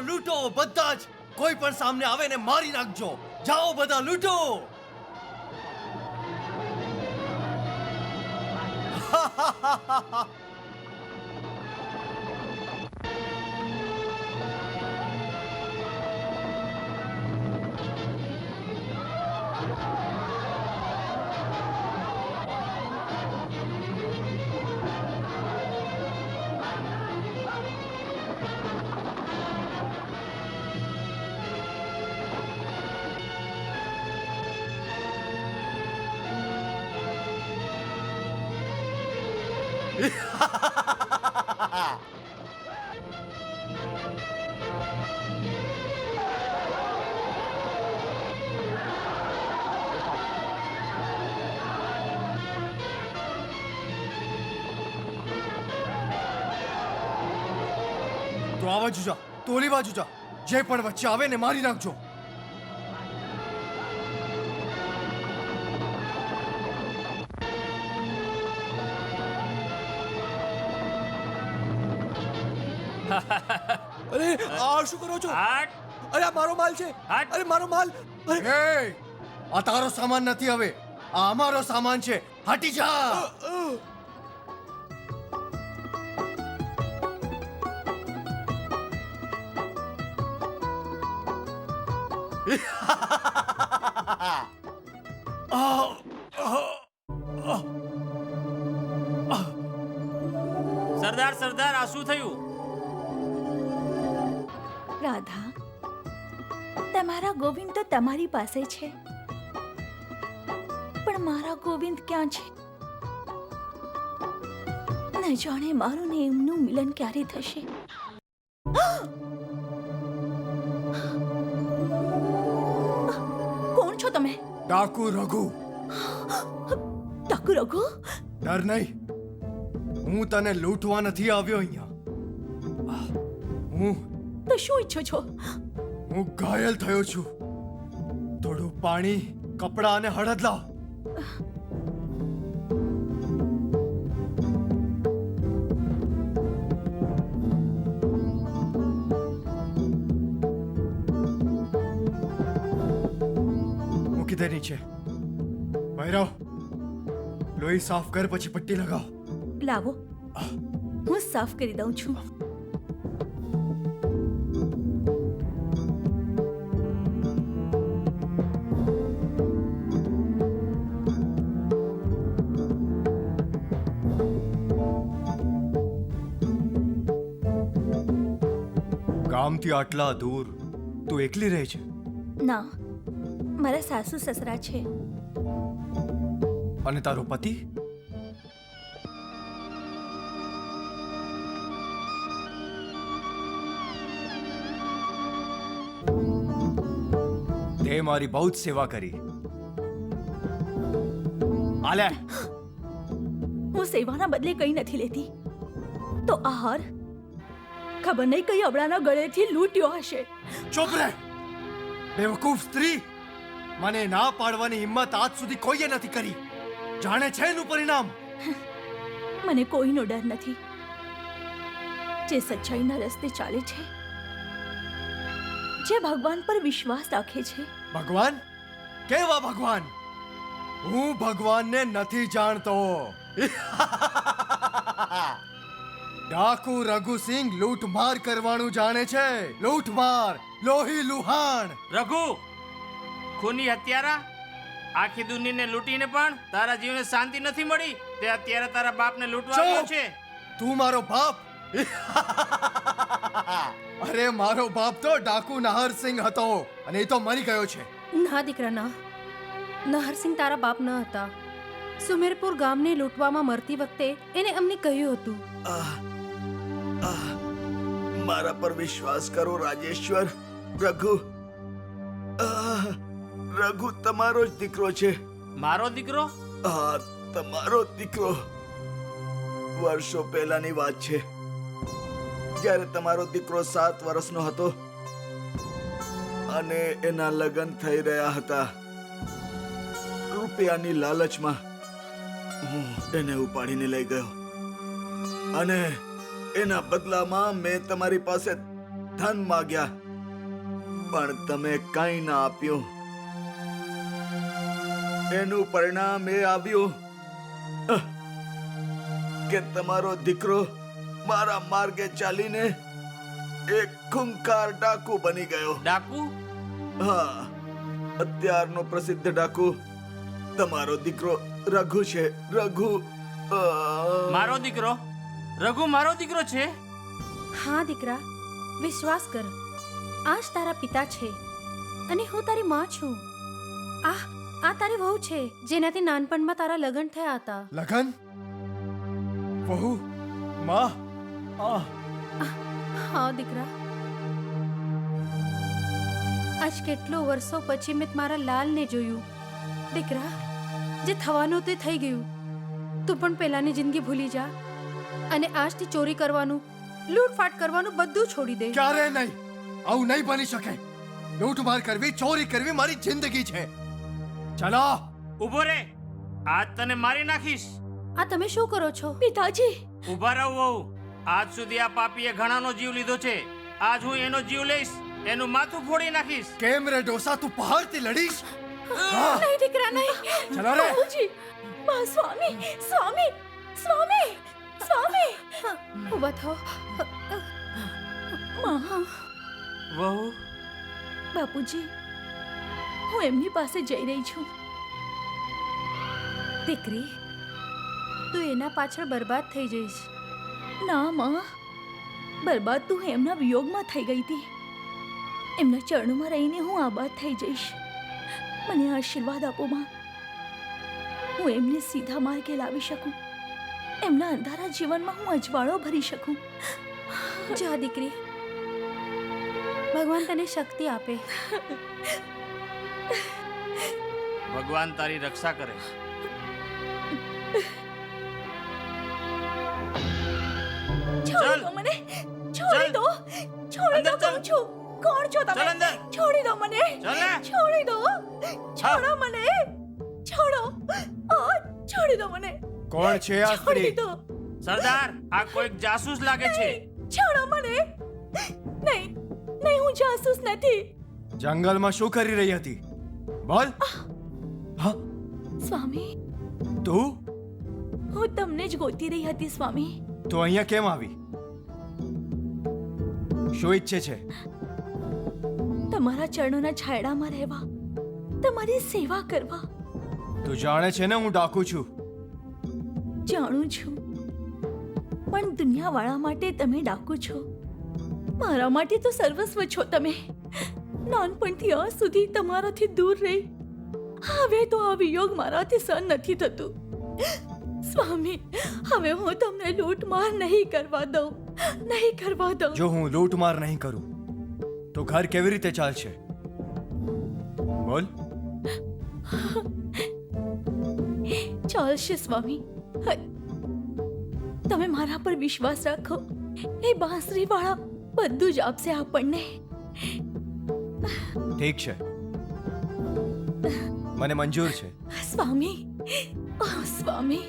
લૂંટો બધા જ. કોઈ પણ સામે આવે ને મારી નાખજો. જાઓ બધા લૂંટો. તો આ બાજુ જા, તો ઓલી બાજુ જા. જે પણ વચ્ચે આવે ને મારી નાખજો. અરે આ શું કરો છો? હાટ અરે આ મારો માલ છે. હાટ. અરે મારો માલ. અરે એ આ તારો સામાન નથી હવે, આ અમારો સામાન છે. હટી જા. સરદાર સરદાર આ શું થયું? રાધા, તમારા ગોવિંદ તો તમારી પાસે છે, પણ મારા ગોવિંદ ક્યાં છે? ન જાણે મારું ને એમનું મિલન ક્યારે થશે. કોણ છો તમે? ડાકુ રઘુ. ડાકુ રઘુ? ડર નહીં, હું તને લૂંટવા નથી આવ્યો અહીંયા. હું તો શું ઈચ્છો છો? હું ઘાયલ થયો છું. થોડું પાણી, કપડાં અને હળદ લાવ. મૂકી દે નીચે. ભૈરવ, લોહી સાફ કર પછી પટ્ટી લગાવ. લાવો, હું સાફ કરી દઉં છું. ગામથી આટલા દૂર તું એકલી રહે છે? ના, મારા સાસુ સસરા છે. અને તારો પતિ? તે મારી બહુ જ સેવા કરી. આલે, હું સેવાના બદલે કંઈ નથી લેતી. તો આહાર ખબર નહીં કઈ અબળાના ગળેથી લૂંટ્યો હશે. ચૂપ રહે બેવકૂફ સ્ત્રી. મને ના પાડવાની હિંમત આજ સુધી કોઈએ નથી કરી. જાણે છે એનું પરિણામ. મને કોઈનો ડર નથી. જે સચ્ચાઈના રસ્તે ચાલે છે, જે ભગવાન પર વિશ્વાસ રાખે છે. ભગવાન? કેવા ભગવાન? હું ભગવાનને નથી જાણતો. ડાકુ રઘુસિંહ લૂંટમાર કરવાનું જાણે છે. લૂંટમાર, લોહી લુહાણ. રઘુ, ખૂની હત્યારા, આખી દુનિયાને લૂંટીને પણ તારા જીવને શાંતિ નથી મળી. તે અત્યારે તારા બાપને લૂંટવા આવ્યો છે. તું મારો બાપ? અરે મારો બાપ તો ડાકુ નહરસિંહ હતો અને એ તો મરી ગયો છે. ના દીકરા ના, નહરસિંહ તારા બાપ ન હતા. સુમેરપુર ગામને લૂંટવામાં મરતી વખતે એને અમને કહ્યું હતું. મારા પર વિશ્વાસ કરો રાજેશ્વર. રઘુ રઘુ તમારો જ દીકરો છે. મારો દીકરો? હા, તમારો દીકરો. વર્ષો પહેલાની વાત છે, જ્યારે તમારો દીકરો 7 વર્ષનો હતો અને એના લગ્ન થઈ રહ્યા હતા. રૂપિયાની લાલચમાં હું એને ઉપાડીને લઈ ગયો અને એના બદલામાં મેં તમારી પાસે ધન માગ્યા, પણ તમે કંઈ ના આપ્યું. એનું પરિણામ એ આવ્યું કે તમારો દીકરો મારા માર્ગે ચાલીને એક ખૂંખાર ડાકુ બની ગયો. ડાકુ? હા, અત્યારનો પ્રસિદ્ધ ડાકુ તમારો દીકરો રઘુ છે. રઘુ મારો દીકરો? રઘુ મારો દીકરો છે? હા દીકરા, વિશ્વાસ કર. આ જ તારા પિતા છે અને હું તારી માં છું. આ તારી વહુ છે જેનાથી નાનપણમાં તારા લગ્ન થયા હતા. લગન? વહુ? માં? હા દીકરા, આજ કેટલો વર્ષો પછી મેં મારા લાલને જોયું. દીકરા, જે થવાનું તે થઈ ગયું. તું પણ પહેલાની જિંદગી ભૂલી જા અને આજથી ચોરી કરવાનું, લૂંટફાટ કરવાનું બધું છોડી દે. ક્યારે નહીં, આવું નહીં બની શકે. લૂંટમાર કરવી, ચોરી કરવી મારી જિંદગી છે. ચલો. ઊભો રે, આજ તને મારી નાખીશ. આ તમે શું કરો છો? પિતાજી, ઊભા રહો વહુ. આજ સુધી આ પાપીએ ઘણાનો જીવ લીધો છે. આજ હું એનો જીવ લઈશ, એનું માથું ફોડી નાખીશ. કેમ રે ડોસા, તું પહાડથી લડીશ? નહીં દીકરા, નહીં. ચલો રે. બાપુજી, બા, સ્વામી, સ્વામી, સ્વામી, સ્વામી. ઊભા થાઓ. માં, વહુ, બાપુજી, હું એમની પાસે જઈ રહી છું. દીકરી, તું એના પાછળ બરબાદ થઈ જઈશ. ના માં, બરબાદ તું એમના વિયોગમાં થઈ ગઈ હતી. એમના ચરણોમાં રહીને હું આબાદ થઈ જઈશ. મને આશીર્વાદ આપો માં. હું એમને સીધા માર્ગે લાવી શકું. એમના અંધારા જીવનમાં હું અજવાળો ભરી શકું. જા દીકરી, ભગવાન તને શક્તિ આપે. ભગવાન તારી રક્ષા કરે. છોડી દો મને, છોડી દો, છોડી દો, અંદર ચાલ. કહું છું. કોણ છો ચાલ તમે? અંદર. છોડી દો મને, ચાલ ને. છોડી દો, છોડો મને, છોડો, છોડી દો મને, કોણ છે આ છોડી સ્ત્રી? દો. સરદાર, આ કોઈક જાસૂસ લાગે છે. છોડો મને. નહીં, નહીં, હું જાસૂસ નથી. જંગલમાં શું કરી રહી હતી? બોલ. હા, સ્વામી, તું? હું તમને જ ગોતી રહી હતી સ્વામી. તો અહીંયા કેમ આવી? શું ઈચ્છે છે? તમારા ચરણોના છાયડામાં રહેવા, તમારી સેવા કરવા. તું જાણે છે ને હું ડાકુ છું. જાણું છું, પણ દુનિયાવાળા માટે તમે ડાકુ છો. મારા માટે તો સર્વસ્વ છો તમે. નાનપણથી આ સુધી તમારાથી દૂર રહી, હવે તો આ વિયોગ મારાથી સહન નથી થતું. સ્વામી, હવે હું તમને લૂંટમાર નહીં કરવા દઉં, નહીં કરવા દઉં. જો હું લૂંટમાર નહીં કરું તો ઘર કેવી રીતે ચાલશે? બોલ. ચાલશે સ્વામી. તમે મારા પર વિશ્વાસ રાખો. એ બાંસરી વાળા બધું જ આપશે આપણને. ઠીક છે, મને મંજૂર છે. સ્વામી, સ્વામી.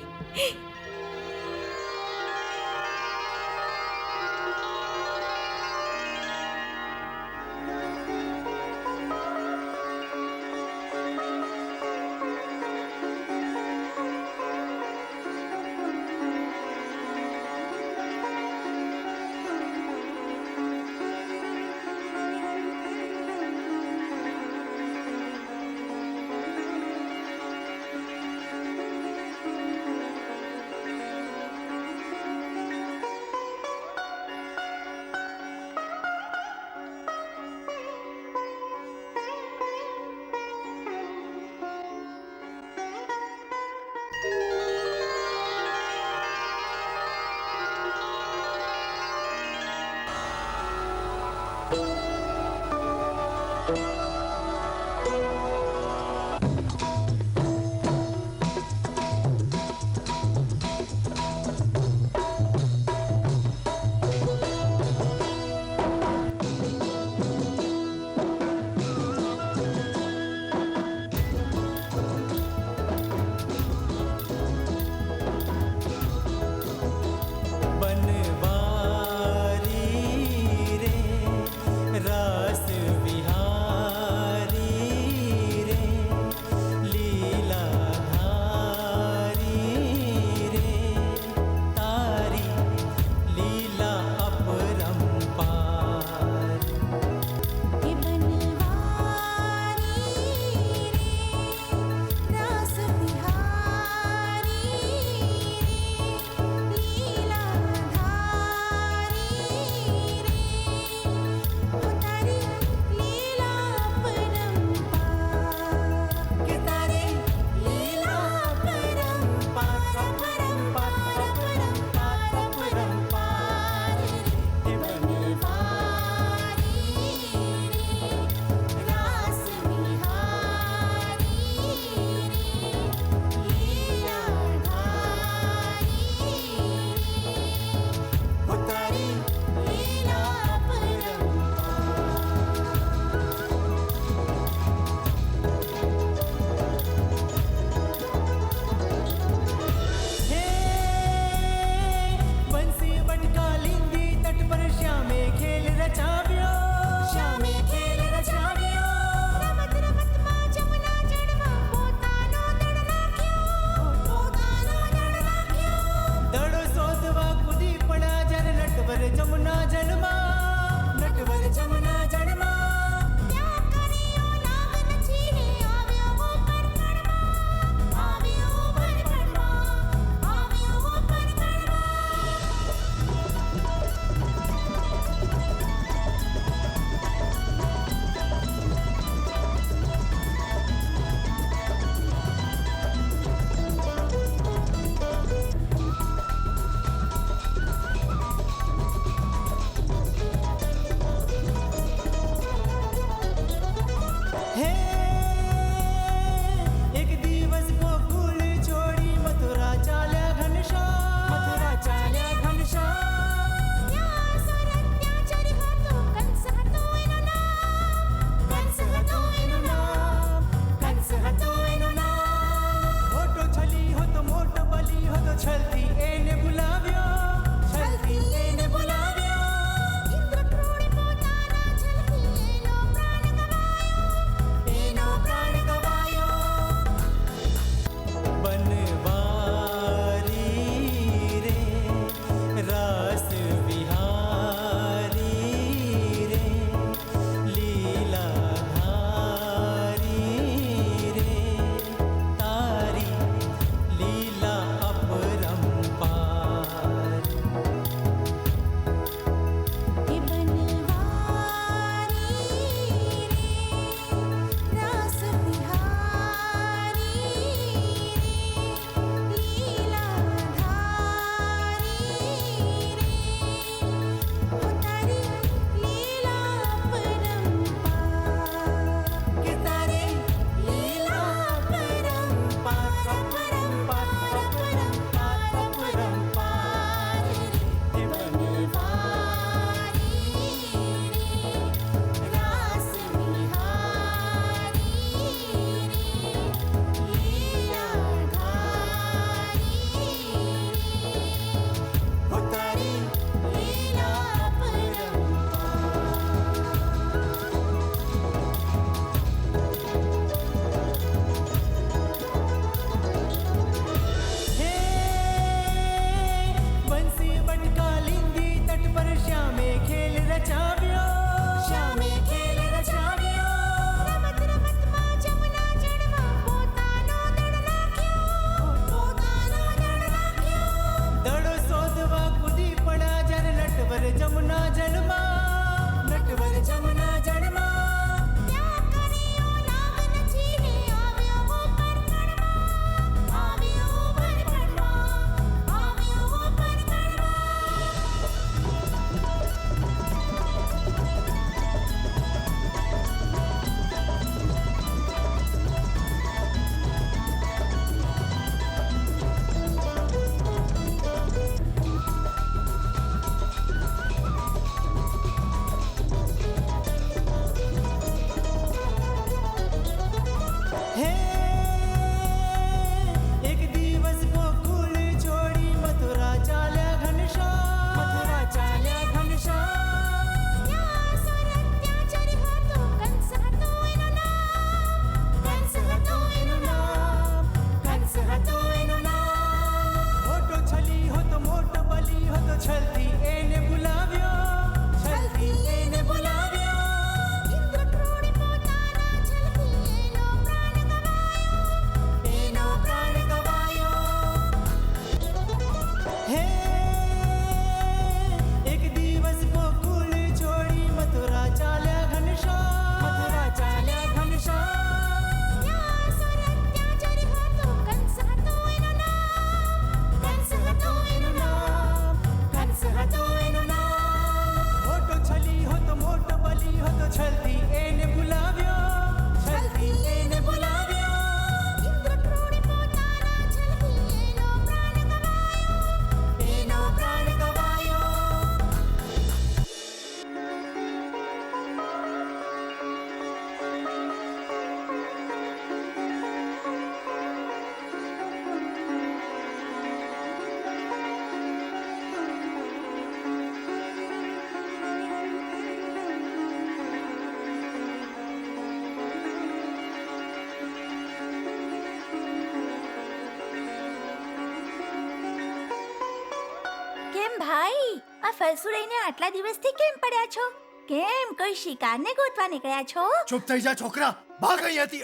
કેમ ભાઈ આ ફરસુ લઈને આટલા દિવસથી કેમ પડ્યા છો? કેમ કોઈ શિકારને ગોતવા નીકળ્યા છો? ચૂપ થઈ જા છોકરા, ભાગ અહીંયાથી.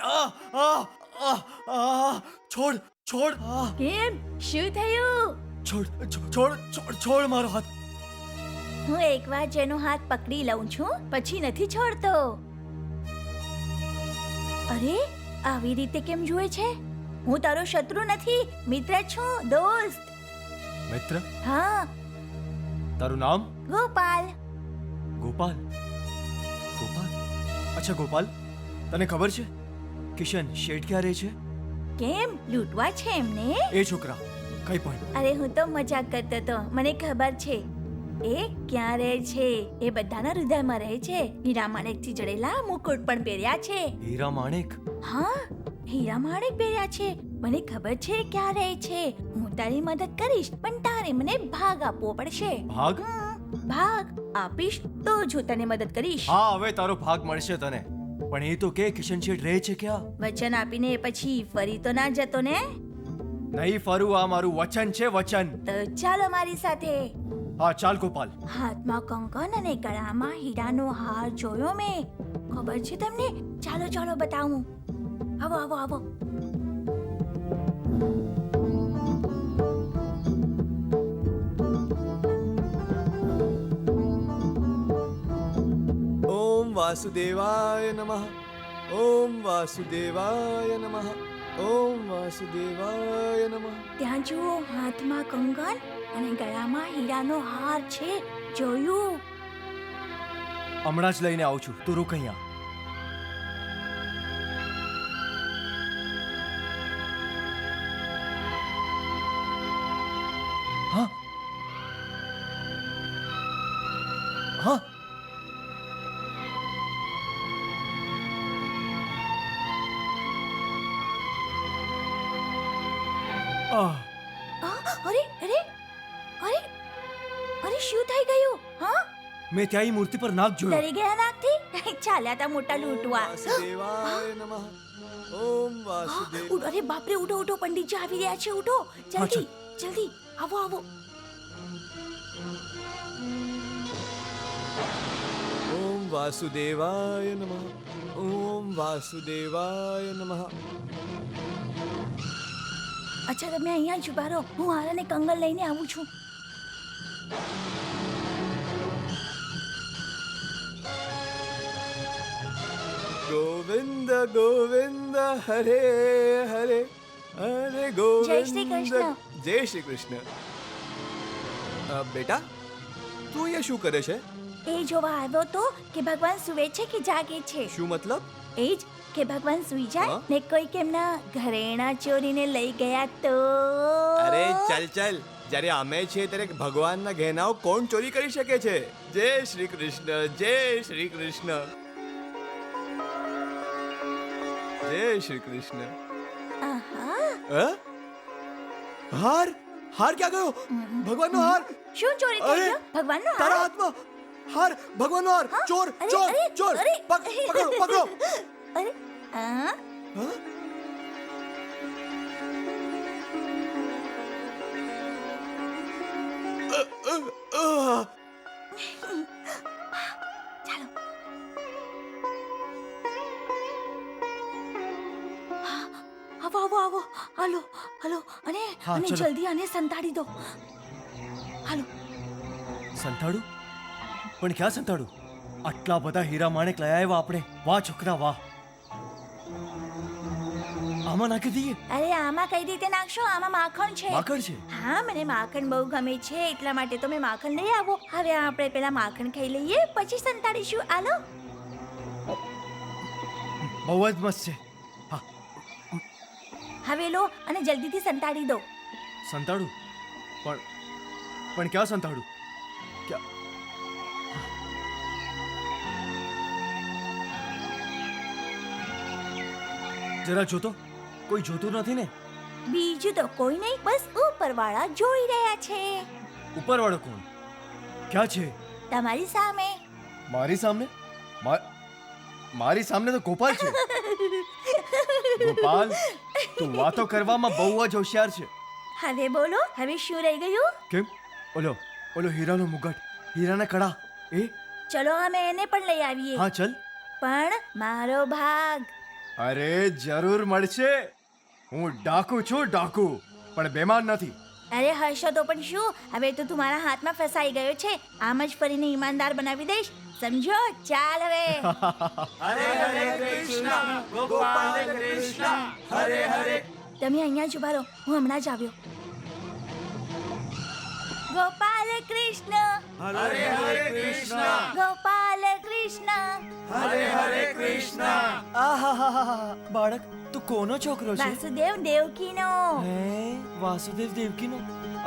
છોડ છોડ કેમ શું થયું? છોડ મારો હાથ. હું એકવાર જેનો હાથ પકડી લઉં છું પછી નથી છોડતો. અરે આવી રીતે કેમ જુએ છે? હું તારો શત્રુ નથી, મિત્ર છું, દોસ્ત. મિત્ર? હા, તારું નામ? ગોપાલ. ગોપાલ. ગોપાલ? અચ્છા ગોપાલ, તને ખબર છે કિશન શેઠ ક્યાં રહે છે? કેમ લૂંટવા છે એમને? એ છોકરા કઈ પણ. અરે હું તો મજાક કરતો તો, મને ખબર છે એ ક્યાં રહે છે. એ બધાના હૃદયમાં રહે છે. હીરા માણેકથી જડેલા મુકુટ પણ પહેર્યા છે. હીરા માણેક? હા, હીરા માણેક પહેર્યા છે. મને ખબર છે ક્યાં રહે છે. હું તારી મદદ કરીશ, પણ તારે મને ભાગ આપવો પડશે. ભાગ? ભાગ આપીશ તો જ હું તને મદદ કરીશ. હા, હવે તારો ભાગ મળશે તને. પણ એ તો કે કિશન શેઠ રહે છે ક્યાં? વચન આપીને પછી ફરી તો ના જતો ને? નહીં ફરું, આ મારું વચન છે, વચન. તો ચાલો મારી સાથે. હા ચાલ ગોપાલ. હાથમાં કંકણ અને ગળામાં હીરાનો હાર જોયો મેં. ખબર છે તમને? ચાલો ચાલો બતાવું. આવો આવો આવો. ઓમ વાસુદેવાય નમઃ. ઓમ વાસુદેવાય નમઃ. ઓમ વાસુદેવાય નમઃ. ત્યાં જુઓ, હાથમાં કંગન અને ગળામાં હીરાનો હાર છે. જોયું? હમણાં જ લઈને આવું છું, તું રૂક અહીંયા. હા હા. અરે અરે અરે અરે શું થઈ ગયું? હા, મેં ત્યાં ઈ મૂર્તિ પર નાગ જોયો. ડરી ગયા નાકથી? ચાલ્યા તા મોટા લૂંટવા. વાસુદેવાય નમઃ. ઓમ વાસુદેવ. અરે બાપરે, ઉઠો ઉઠો, પંડિતજી આવી રહ્યા છે. ઉઠો જલ્દી જલ્દી, આવો આવો. ઓમ વાસુદેવાય નમઃ. ઓમ વાસુદેવાય નમઃ. અચ્છા તમે અહીંયા જ ઉભા રહો, હું હાર અને કંગલ લઈને આવું છું. ગોવિંદ ગોવિંદ હરે હરે હરે ગોવિંદ. જય શ્રી કૃષ્ણ. જય શ્રી કૃષ્ણ. બેટા, તું અહીંયા શું કરે છે? એ જોવા આવ્યો તો કે ભગવાન સુવે છે કે જાગે છે. શું મતલબ? એ જ કે ભગવાન સુઈ જાય હા? ને કોઈક એમના ઘરેણા ચોરીને લઈ ગયા તો. અરે ચાલ ચાલ, જ્યારે અમે છીએ ત્યારે ભગવાનના ગહેનાઓ કોણ ચોરી કરી શકે છે? જય શ્રી કૃષ્ણ. જય શ્રી કૃષ્ણ. જય શ્રી કૃષ્ણ. આહા, હાર હાર ક્યાં ગયો? ભગવાનનો હાર. શું ચોરી થઈ અરે, ગયો? ભગવાનનો તારા હાર? હાથમાં હાર. ભગવાનનો હાર. હા? ચોર અરે, ચોર અરે, ચોર. અરે. પકડો પકડો. અરે આ હા? ચાલો. આવો આવો આવો, હાલો હાલો, અને હા, અને ચલો. જલ્દી આને સંતાડી દો. હાલો. સંતાડું? પણ ક્યાં સંતાડું? આટલા બધા હીરા માણેક લઈ આવ્યા આપણે. વાહ છોકરા વાહ. આમાં નાખી દઈએ. અરે આમાં કઈ રીતે નાખશો? આમાં માખણ છે. માકડ છે. હા, મને માખણ બહુ ગમે છે, એટલા માટે તો મેં માખણ લઈ આવો. હવે આપણે પેલા માખણ ખાઈ લઈએ, પછી સંતાડીશું. આલો. બહુ જ મસ્ત છે. હા હવે લો અને જલ્દીથી સંતાડી દો. સંતાડું? પણ ક્યાં સંતાડું? ક્યાં? જરા જોતો, કોઈ જોતું નથી ને? બીજું તો કોઈ નહીં, બસ ઉપરવાળા જોઈ રહ્યા છે. ઉપરવાળો કોણ? ક્યાં છે? તમારી સામે. મારી સામે? મારી સામે તો ગોપાલ છે. ગોપાલ, તું વાતો કરવામાં બહુ જ હોશિયાર છે. હવે બોલો, હવે શું રહી ગયું? કેમ? ઓલો ઓલો હીરાનો મુગટ, હીરાના કડા, એ ચલો અમે એને પણ લઈ આવીએ. હા ચલ. પણ મારો ભાગ. અરે જરૂર મળશે. હું ડાકુ છું, ડાકુ, પણ બેમાન નથી. અરે હર્ષો તો પણ શું, હવે તો તું મારા હાથમાં ફસાઈ ગયો છે. આમ જ ફરીને ઈમાનદાર બનાવી દઈશ, સમજો? ચાલ હવે. તમે અહીંયા જ ઉભા રહો, હું હમણાં જ આવ્યો. ગોપાલ કૃષ્ણ, હરે હરે કૃષ્ણ, ગોપાલ કૃષ્ણ. આહાહાહા. બાળક તું કોનો છોકરો છે? વાસુદેવ દેવકીનો. હે વાસુદેવ દેવકીનો.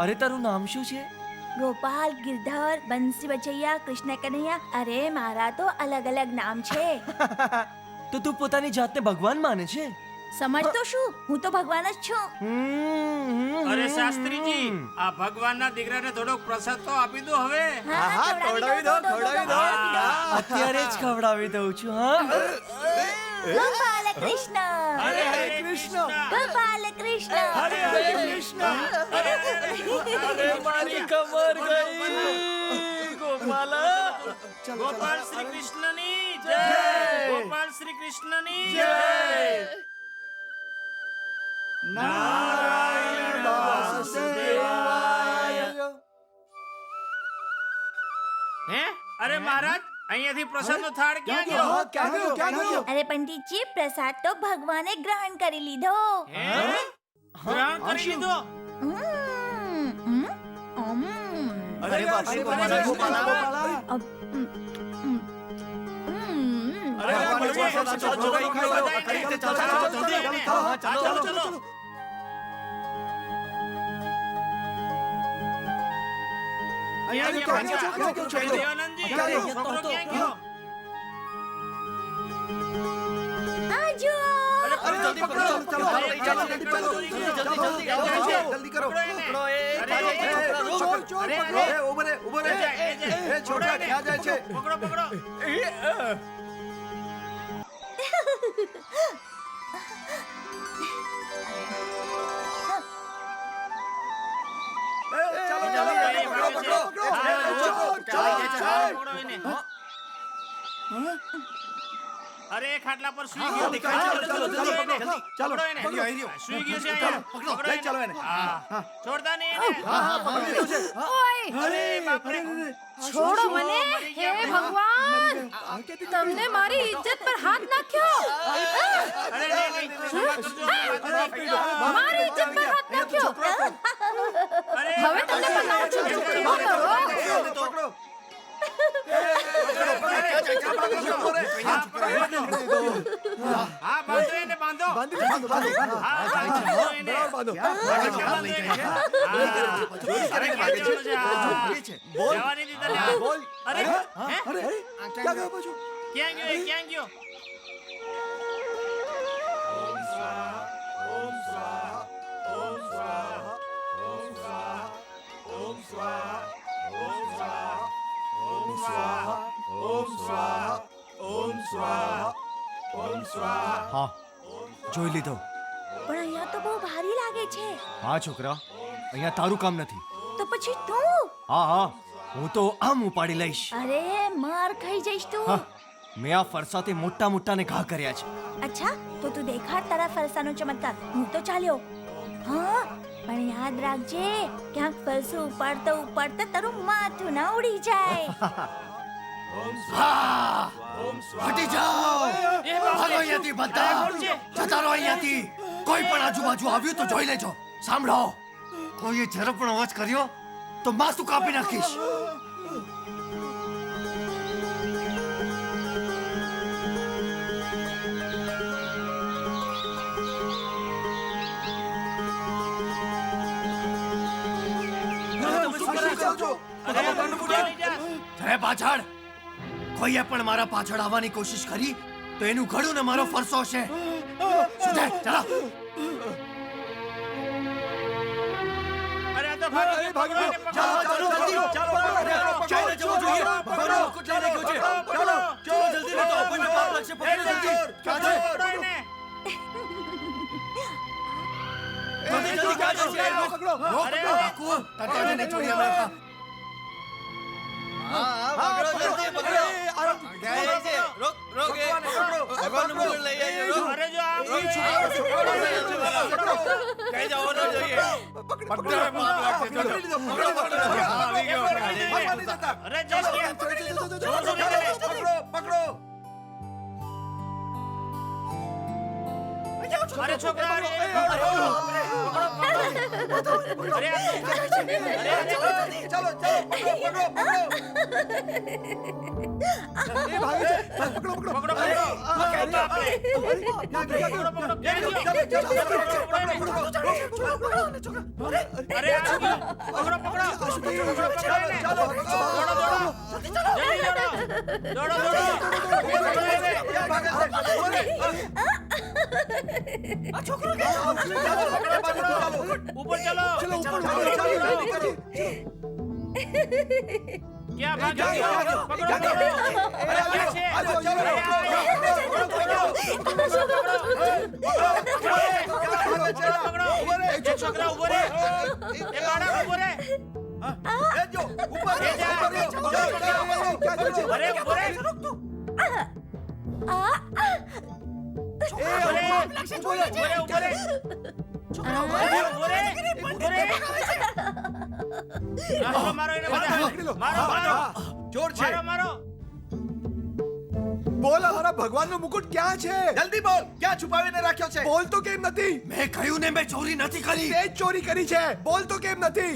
અરે તારું નામ શું છે? ગોપાલ, ગિરધર, બંસી બચૈયા, કૃષ્ણ કનૈયા. અરે મારા તો અલગ અલગ નામ છે. તો તું પોતાની જાતને ભગવાન માને છે? સમજતો શું, હું તો ભગવાન જ છું. અરે શાસ્ત્રીજી, આ ભગવાનના દીકરાને થોડોક પ્રસાદ તો આપી દો હવે. હા, ખવડાવી દો, ખવડાવી દો. અત્યારે જ ખવડાવી દઉં છું. હા ગોપાલ કૃષ્ણ, હરે હરે કૃષ્ણ, ગોપાલ કૃષ્ણ. હરે હરે કૃષ્ણ. અરે મારી કમર ગઈ ગોપાલા. ગોપાલ શ્રી કૃષ્ણની જય. ગોપાલ શ્રી કૃષ્ણની જય. નારાયણ વાસુદેવાય. હે? અરે મહારાજ, અહીંયાથી પ્રસાદનો થાળ ક્યાં ગયો? અરે પંડિતજી, પ્રસાદ તો ભગવાને ગ્રહણ કરી લીધો. હે? ગ્રહણ કરી લીધો? અરે બાપરે ગોપાલા, ગોપાલા. ચલો. દેવાનંદજી, છોકરો ક્યાં ગયો? આ જુઓ. જલ્દી કરો. પકડો એને. પકડો. પકડો એને. અરે ખાટલા પર સુઈ ગયો. પકડો એને. સુઈ ગયો છે અહીંયા. પકડો એને. હા. છોડતા નહીં એને. અરે બાપરે. છોડો મને. હે ભગવાન, તમને મારી ઇજ્જત પર હાથ નાખ્યો. અરે નહીં. મારી ઇજ્જત પર હાથ નાખ્યો. અરે હવે તમને બતાવું છું ઊભો કરો. હા, બાંધો એને, બાંધો. હા, બાંધો એને. બાંધો એને. અરે ક્યાં જવાનું છે? જવાની દીધા ને. અરે હે? ક્યાં ગયો? ક્યાં ગયો? હા, જોઈ લીધો. પણ અહીંયા તો બહુ ભારી લાગે છે. હા છોકરા, અહીંયા તારું કામ નથી. તો પછી તું? હા, હું તો આમ ઉપાડી લઈશ. અરે માર ખાઈ જઈશ તું. હા, મેં આ ફરસાથી મોટા ને ઘા કર્યા છે. અચ્છા, તો તું દેખાડ તારા ફરસાનો ચમત્કાર. હું તો ચાલ્યો. હા, પણ યાદ રાખજે, ક્યાંક ફરસું ઉપાડતા તારું માથું ના ઉડી જાય. હટી જાઓ! ભાગો અહીંયાથી બધા! જતા રહો અહીંયાથી! કોઈ પણ આજુબાજુ આવ્યું તો જોઈ લેજો. સાંભળો, કોઈએ જરા પણ અવાજ કર્યો તો માથું કાપી નાખીશ. જરે પાછળ કોઈએ પણ મારા પાછળ આવવાની કોશિશ કરી તો એનું ઘડું ને મારો ફરસો છે. સુધે, ચાલો. અરે આ તો ભાગો. ચાલો, જલ્દી. ચાલો, જવું જોઈએ. ભગવાનનો મુકુટ લઈને ગયો છે. ચાલો, જલ્દી નહીં તો આપણને પાપ લાગશે. પકડો જલ્દી. ક્યાં છે? જલ્દી, ક્યાં છે? અરે, ડાકુ, તારે નહીં છોડીએ અમે. ભગવાનનું મુકુટ લઈ આવજો, રોક. અરે જો આ કઈ જવો ન જોઈએ. અરે જશ કે અરે છોકરા અરે ऊपर चलो क्या भाग रहे हो? पकड़ो अरे क्या छे पकड़ो छोकरा ऊपर रे ए बाड़ा ऊपर रे अरे ऊपर रे ચોર છે. મારો બોલ, અમારા ભગવાનનો મુકુટ ક્યાં છે? જલ્દી બોલ, ક્યાં છુપાવીને રાખ્યો છે? બોલ તો કેમ નથી? મેં કહ્યું ને મેં ચોરી નથી કરી. તે જ ચોરી કરી છે. બોલ તો કેમ નથી?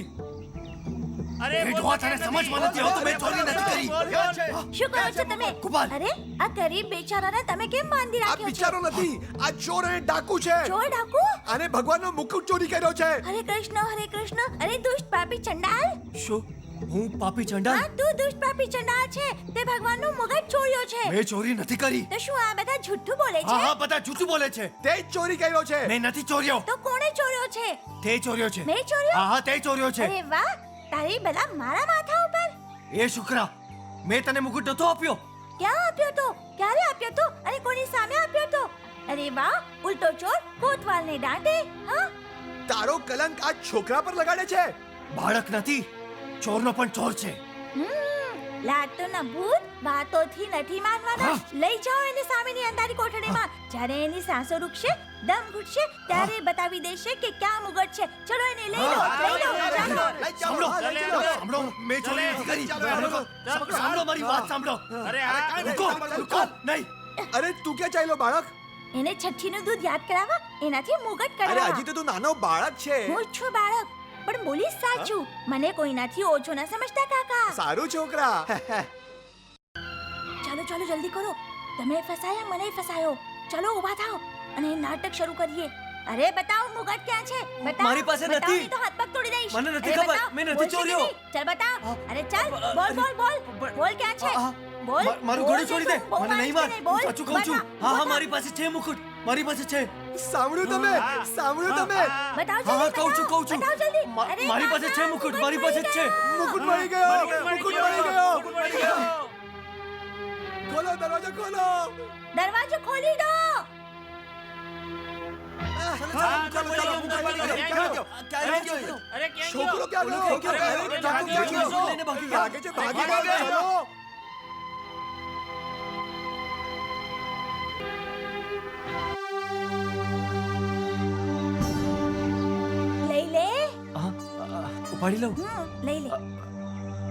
અરે ભેટવા તને સમજમાં નથી આવતું, મેં ચોરી નથી કરી. ક્યાં છે? શું કરો છો તમે ગોપાલ. અરે આ ગરીબ બેચારાને તમે કેમ બાંધી આ રાખ્યો છે બિચારો નથી, આ ચોર અને ડાકુ છે. ચોર ડાકુ આને ભગવાનનો મુકુટ ચોરી કર્યો છે. હરે કૃષ્ણ અરે દુષ્ટ પાપી ચંડાલ શું હું પાપી ચંડાલ? હા તું દુષ્ટ પાપી ચંડાલ છે તે ભગવાનનો મુગટ ચોર્યો છે મેં ચોરી નથી કરી. તો શું આ બધા જૂઠું બોલે હા છે હા બધા જૂઠું બોલે છે. તે જ ચોરી કર્યો છે. મેં નથી ચોર્યો. તો કોણે ચોર્યો છે તે ચોર્યો છે. મેં ચોર્યો હા હા તે ચોર્યો છે. અરે વાહ તારી બલા મારા માથા ઉપર એ શુક્રા, મેં તને મુકુટ નતો આપ્યો. ક્યાં આપ્યો તો ક્યારે આપ્યો તો અને કોની સામે આપ્યો તો અરે વાહ ઉલટો ચોર કોતવાલને દાંડે હા તારો કલંક આ છોકરા પર લગાડે છે. બાળક નથી, ચોરનો પણ ચોર છે. લાગતો ના ભૂત વાતોથી નથી માનવાના હા. લઈ જાઓ એને સામેની અંધારી કોઠડીમાં જ્યારે એની સાંસો રૂકશે દમ ઘૂટશે ત્યારે બતાવી દેશે કે ક્યાં મુગટ છે ચલો એને લઈ લો ચાલો. સાંભળો ચાલે, સાંભળો, મેં ચોરી નથી કરી. સાંભળો, સાંભળો મારી વાત સાંભળો. અરે આ રૂકો રૂકો નહીં. અરે તું ક્યાં ચાલ્યો બાળક? એને છઠ્ઠીનું દૂધ યાદ કરાવવા એનાથી મુગટ અરે કરાવવા હજી તો તું નાનો બાળક છે. હું જ છું બાળક પણ બોલીશ સાચું મને કોઈનાથી ઓછો ના સમજતા કાકા સારું છોકરા. ચાલો ચાલો જલ્દી કરો તમે ફસાયા મને ફસાયો ચલો ઊભા થાઓ અને નાટક શરૂ કરીએ અરે બતાવો મુગટ ક્યાં છે બતાવો મારી પાસે બતાવો, નથી. નહીં તો હાથ પગ તોડી દઈશ મને નથી અરે ખબર, બતાવ, મેં નથી બોલશે ચોર્યો. નહીં. ચાલ બતાવ અરે ચાલ બોલ બોલ બોલ બોલ ક્યાં છે બોલ મારું બોલ ગળું છોડી દે. બહુ મને નહીં માર. વાંચી નહીં, બોલ, સાચું કહું છું. બતાવ, હા હા બતાવ. મારી પાસે છે મુકુટ. મારી પાસે છે. સાંભળ્યું તમે? સાંભળ્યું તમે? બતાવ હા હા જલ્દી કહું છું કહું છું. બતાવ જલ્દી અરે મારી પાસે કાકા, છે મુકુટ. મારી પાસે જ છે. મુકુટ મળી ગયો. મુકુટ મળી ગયો. મળી ગયો ખોલો દરવાજો, ખોલો. દરવાજો ખોલી દો હા ચાલો ચાલો ક્યાં ગયો? અરે ક્યાં છોકરો ગયો ક્યાં ગયો? ગયો? અરે ડાકુ ક્યાં ગયો? લઈને ભાગી ગયો. ભાગે છે, ભાગી ગયો. ચલો. લઈ લે ઉપાડી લઉં. લઈ લે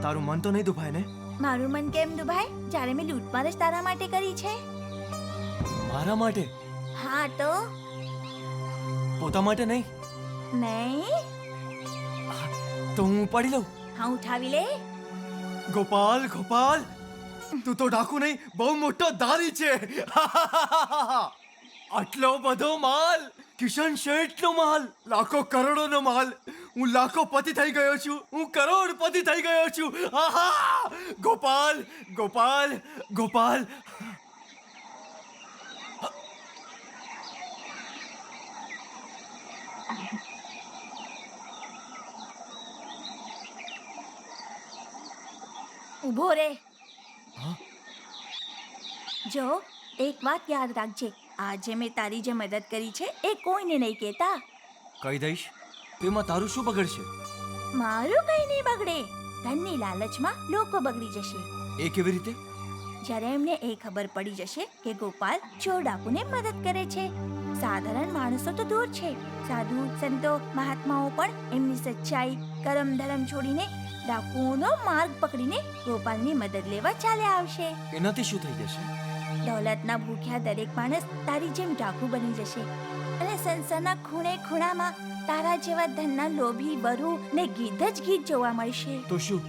તારું મન તો નહીં દુભાય ને? મારું મન કેમ દુભાય જ્યારે મેં લૂંટમાર જ તારા માટે કરી છે મારા માટે? હા તો પોતા માટે નહીં? નહીં તો હું ઉપાડી લઉં. હા ઉઠાવી લે ગોપાલ ગોપાલ, તું તો ડાકુ નહીં બહુ મોટો દારી છે. આટલો બધો માલ, કિશન શેઠનો માલ, લાખો કરોડોનો માલ. હું લાખોપતિ થઈ ગયો છું, હું કરોડપતિ થઈ ગયો છું. આહા! ગોપાલ ગોપાલ ગોપાલ. ઊભો રે જો એક વાત યાદ રાખજે આજે મેં તારી જે મદદ કરી છે એ કોઈને નહીં કહેતા કહી દઈશ તેમાં તારું શું બગડશે? મારું કઈ નહીં બગડે ધનની લાલચમાં લોકો બગડી જશે. એ કેવી રીતે? જ્યારે એમને એ ખબર પડી જશે કે ગોપાલ ચોર ડાકુને મદદ કરે છે. સાધારણ માણસો તો દૂર છે, સાધુ સંતો મહાત્માઓ પણ એમની સચ્ચાઈ કરમ ધરમ છોડીને ડાકુઓનો માર્ગ પકડીને ગોપાલની મદદ લેવા ચાલ્યા આવશે. એનાથી શું થઈ જશે? દોલતના ભૂખ્યા દરેક માણસ તારી જેમ ડાકુ બની જશે અને સંસારના ખૂણે ખૂણામાં તારા જેવા ધનના લોભી વરુ ને ગીધ જ ગીધ જોવા મળશે. તો શું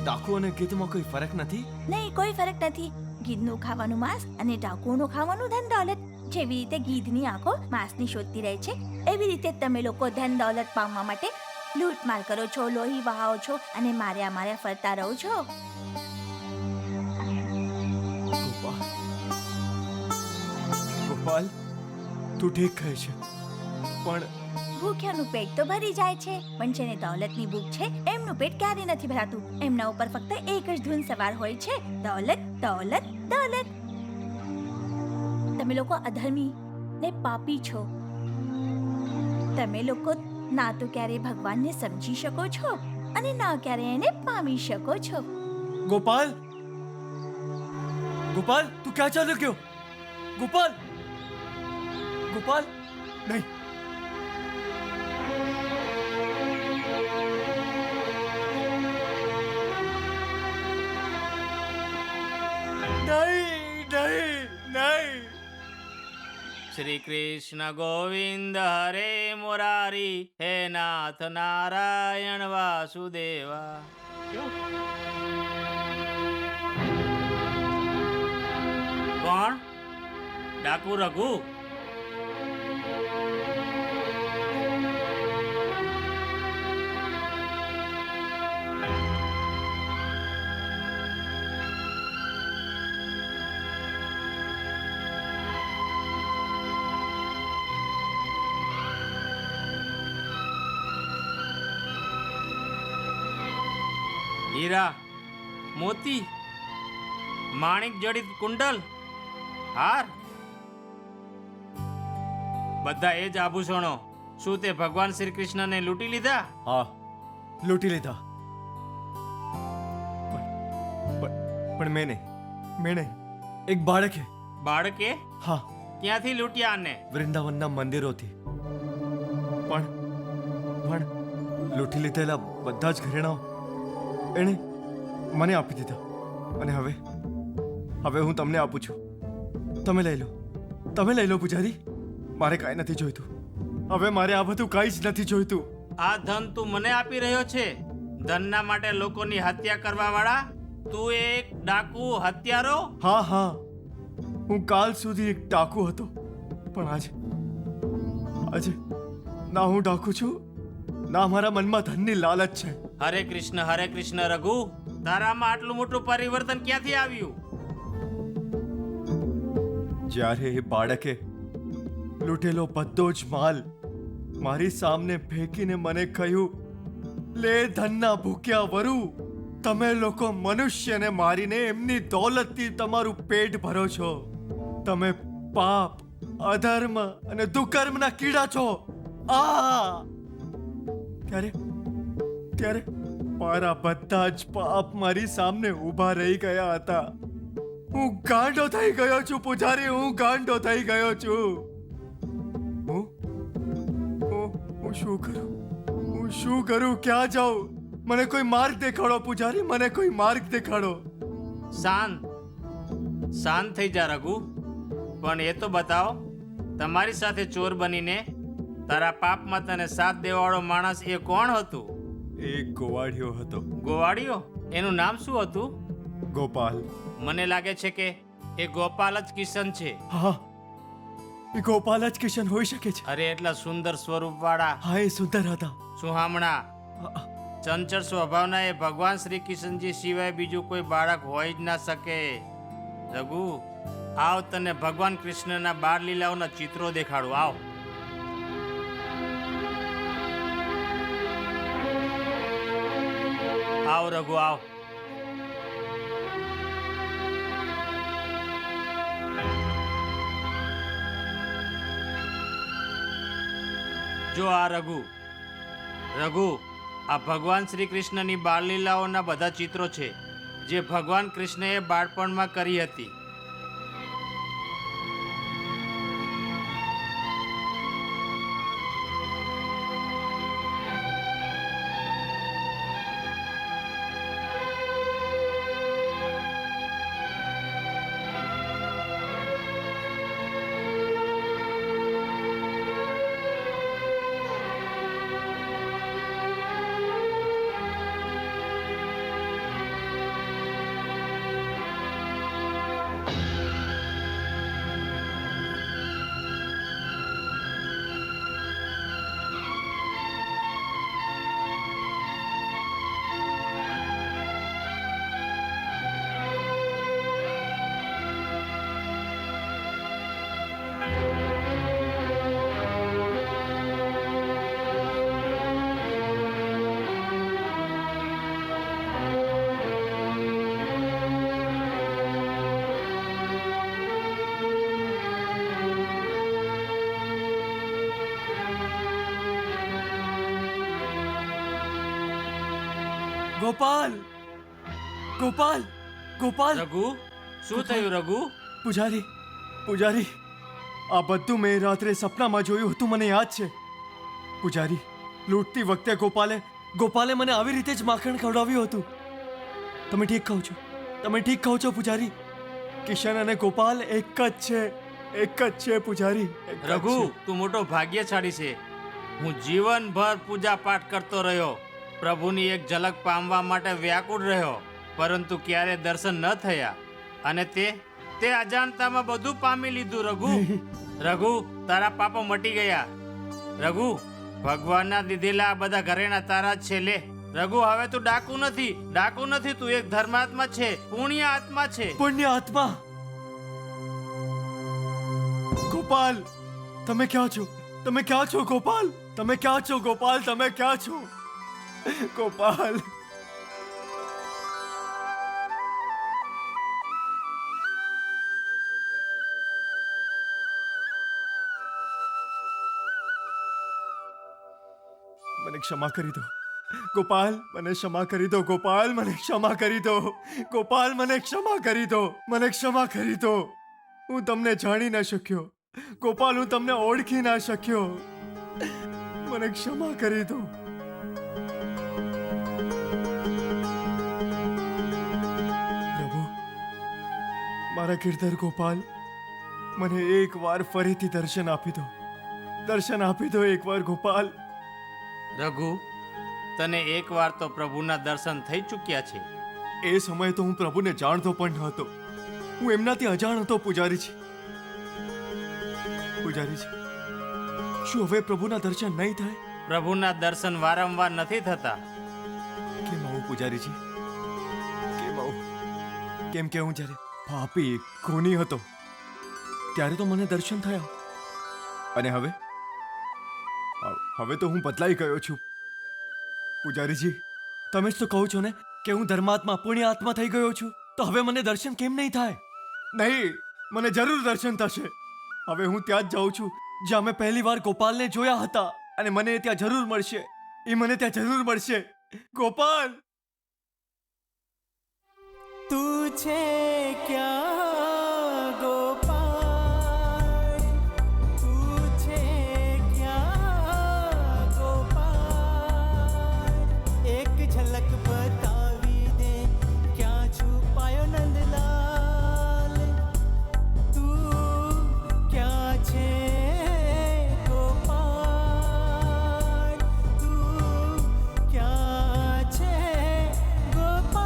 ડાકુ અને ગીધમાં કોઈ ફરક નથી? નહીં, કોઈ ફરક નથી. ગીધનું ખાવાનું માંસ અને ડાકુઓનું ખાવાનું ધન દોલત. જેવી રીતે ગીધની આંખો માંસની શોધતી રહે છે, એવી રીતે તમે લોકો ધન દોલત પામવા માટે લૂંટમાર કરો છો, લોહી વહાવો છો અને માર્યા ફરતા રહો છો. ગોપાલ, ગોપાલ, તું ઠીક કહે છે, પણ ભૂખ્યાનું પેટ તો ભરી જાય છે, પણ જેને દોલતની ભૂખ છે એમનું પેટ ક્યારેય નથી ભરાતું. એમના ઉપર ફક્ત એક જ ધૂન સવાર હોય છે, દોલત, દોલત, દોલત. તમે લોકો અધર્મી ને પાપી છો. તમે લોકો ના તો ક્યારે ભગવાનને સમજી શકો છો અને ના ક્યારે એને પામી શકો છો. ગોપાલ, ગોપાલ, તું ક્યાં ચાલ્યો ગયો? ગોપાલ, ગોપાલ, નહીં. નહીં, નહીં, નહીં. શ્રી કૃષ્ણ ગોવિંદ હરે મુરારી, હે નાથ નારાયણ વાસુદેવા. કોણ? ડાકુ રઘુ? હીરા, મોતી, માણિક જડિત કુંડલ, હાર, બધા એ જ આભૂષણો. શું તે ભગવાન શ્રી કૃષ્ણને લૂંટી લીધા? હા, લૂંટી લીધા. પણ મેં નહીં. એક બાળકે. બાળકે? હા, ક્યાંથી લૂંટ્યા આને? વૃંદાવનના મંદિરોથી. પણ લૂંટી લીધેલા બધા જ ઘરેણાઓ એણે મને આપી દીધા. અને હવે હું તમને આપું છું. તમે લઈ લો પૂજારી. મારે કાંઈ નથી જોઈતું. હવે મારે આ બધું કાંઈ જ નથી જોઈતું. આ ધન તું મને આપી રહ્યો છે? ધનના માટે લોકોની હત્યા કરવા વાળા તું એક ડાકુ હત્યારો? હા, હું કાલ સુધી એક ડાકુ હતો, પણ આજે ના હું ડાકુ છું, ના મારા મનમાં ધનની લાલચ છે. હરે કૃષ્ણ રઘુ, તારામાં આટલું મોટું પરિવર્તન ક્યાંથી આવ્યું? જ્યારે એ બાળકે લૂંટેલો બધો જ માલ મારી સામે ફેંકીને મને કહ્યું, લે ધનના ભૂખ્યા વરુ, તમે લોકો મનુષ્યને મારીને એમની દોલતથી તમારું પેટ ભરો છો. તમે પાપ, અધર્મ અને દુકર્મના કીડા છો. ત્યારે મારા બધા જ પાપ મારી સામે ઊભા રહી ગયા હતા. હું ગાંડો થઈ ગયો છું પૂજારી, હું ગાંડો થઈ ગયો છું. હું શું કરું? ક્યાં જાઉં? મને કોઈ માર્ગ દેખાડો પૂજારી, મને કોઈ માર્ગ દેખાડો. શાંત થઈ જા રઘુ. પણ એ તો બતાવો, તમારી સાથે ચોર બનીને તારા પાપમાં તને સાથ દેવાવાળો માણસ એ કોણ હતું? એક ગોવાળિયો હતો. ગોવાળિયો? એનું નામ શું હતું? ગોપાલ. મને લાગે છે કે એ ગોપાલ જ કિશન છે. હા, એ ગોપાલ જ કિશન હોઈ શકે છે. અરે એટલા સુંદર સ્વરૂપ વાળા. હા, એ સુંદર હતા. સુહામણા, ચંચળ સ્વભાવના એ ભગવાન શ્રી કૃષ્ણજી સિવાય બીજું કોઈ બાળક હોય જ ના શકે. રઘુ, આવ તને ભગવાન કૃષ્ણના બાળ લીલાઓના ચિત્રો દેખાડું. આવ. આવ રઘુ, આવ. જો આ રઘુ, આ ભગવાન શ્રી કૃષ્ણની બાળલીલાઓના બધા ચિત્રો છે જે ભગવાન કૃષ્ણએ બાળપણમાં કરી હતી. ગોપાલ ગોપાલ ગોપાલ રઘુ, શું થયું રઘુ? પૂજારી પૂજારી, આ બધું મેં રાત્રે સપનામાં જોયું હતું, મને યાદ છે. પૂજારી, લૂંટતી વખતે ગોપાલે મને આવી રીતે જ માખણ ખવડાવ્યું હતું. તમે ઠીક કહો છો, તમે ઠીક કહો છો પૂજારી. કિશન અને ગોપાલ એક જ છે પૂજારી. એક જ રઘુ, છે. તું મોટો ભાગ્યશાળી છે. હું જીવનભર પૂજા પાઠ કરતો રહ્યો, પ્રભુની એક ઝલક પામવા માટે વ્યાકુળ રહ્યો, પરંતુ ક્યારે દર્શન ન થયા, અને તે અજાણતામાં બધું પામી લીધું. રઘુ, તારા પાપો મટી ગયા. રઘુ, ભગવાનના દીધેલા આ બધા ઘરેણા તારા જ છે. લે રઘુ, હવે તું ડાકુ નથી, તું એક ધર્માત્મા છે, પુણ્ય આત્મા છે. પુણ્ય આત્મા. ગોપાલ, તમે ક્યાં છો? તમે ક્યાં છો ગોપાલ? તમે ક્યાં છો ગોપાલ? તમે ક્યાં છો ગોપાલ? મને ક્ષમા કરી દો ગોપાલ, મને ક્ષમા કરી દો ગોપાલ, મને ક્ષમા કરી દો ગોપાલ, મને ક્ષમા કરી દો, મને ક્ષમા કરી દો. હું તમને જાણી ના શક્યો ગોપાલ, હું તમને ઓળખી ના શક્યો, મને ક્ષમા કરી દો. પ્રભુ, મારા કિર્તર ગોપાલ, મને એકવાર ફરીથી દર્શન આપી દો એકવાર ગોપાલ. રઘુ, તને એકવાર તો પ્રભુના દર્શન થઈ ચૂક્યા છે. એ સમયે તો હું પ્રભુને જાણતો પણ ન હતો, હું એમનાથી અજાણ હતો. પૂજારીજી, શું હવે પ્રભુના દર્શન નહીં થાય? પ્રભુના દર્શન વારંવાર નથી થતા. કેમ આવું પૂજારીજી, કેમ આવું? કેમ કે હું જ્યારે પાપી ખૂની હતો ત્યારે તો મને દર્શન થયા, અને હવે તો હું બદલાઈ ગયો છું. પૂજારીજી, તમે જ તો કહો છો ને કે હું ધર્માત્મા, પુણ્ય આત્મા થઈ ગયો છું, તો હવે મને દર્શન કેમ નહીં થાય? નહીં, મને જરૂર દર્શન થશે. હવે હું ત્યાં જ જાઉં છું જ્યાં મેં પહેલી વાર ગોપાલને જોયા હતા, અને મને ત્યાં જરૂર મળશે, મને ત્યાં જરૂર મળશે. ગોપાલ, તું છે ક્યાં ગોપાલ, તું છે ક્યાં ગોપાલ, એક ઝલક બતાવી દે ક્યાં છુપાયો નંદલાલ, તું ક્યાં છે ગોપાલ, તું ક્યાં છે ગોપાલ.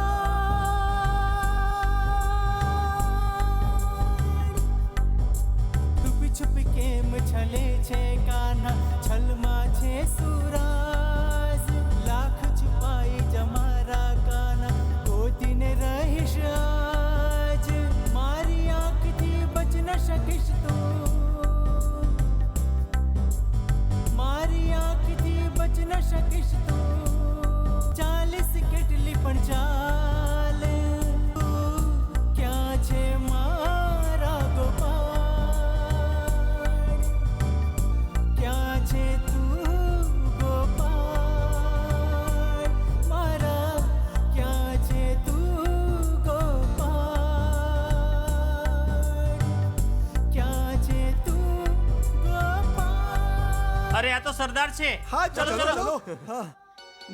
તો સરદાર છે. હા ચલો, ચલો ચલો. ચલો હા.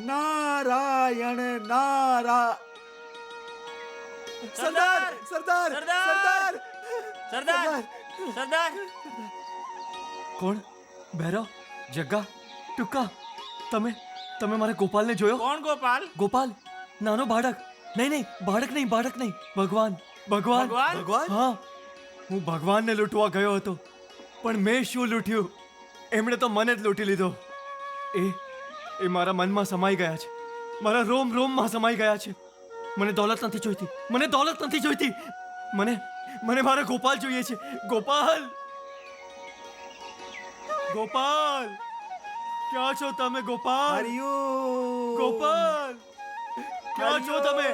નારાયણ નારા સરદાર સરદાર સરદાર! સરદાર સરદાર! કોણ બહેરો જગ્ગા ટૂંકા તમે તમે મારા ગોપાલને જોયો? કોણ ગોપાલ? ગોપાલ નાનો બાળક. નહીં બાળક નહીં ભગવાન ભગવાન ભગવાન? ભગવાન હા હું ભગવાનને લૂંટવા ગયો હતો પણ મેં શું લૂંટ્યું? એમણે તો મને જ લૂંટી લીધો. એ મારા મનમાં સમાઈ ગયા છે, મારા રોમમાં સમાઈ ગયા છે. મને દોલત નથી જોઈતી, મને મારા ગોપાલ જોઈએ છે. ગોપાલ ક્યાં છો તમે? ગોપાલ ક્યાં છો તમે?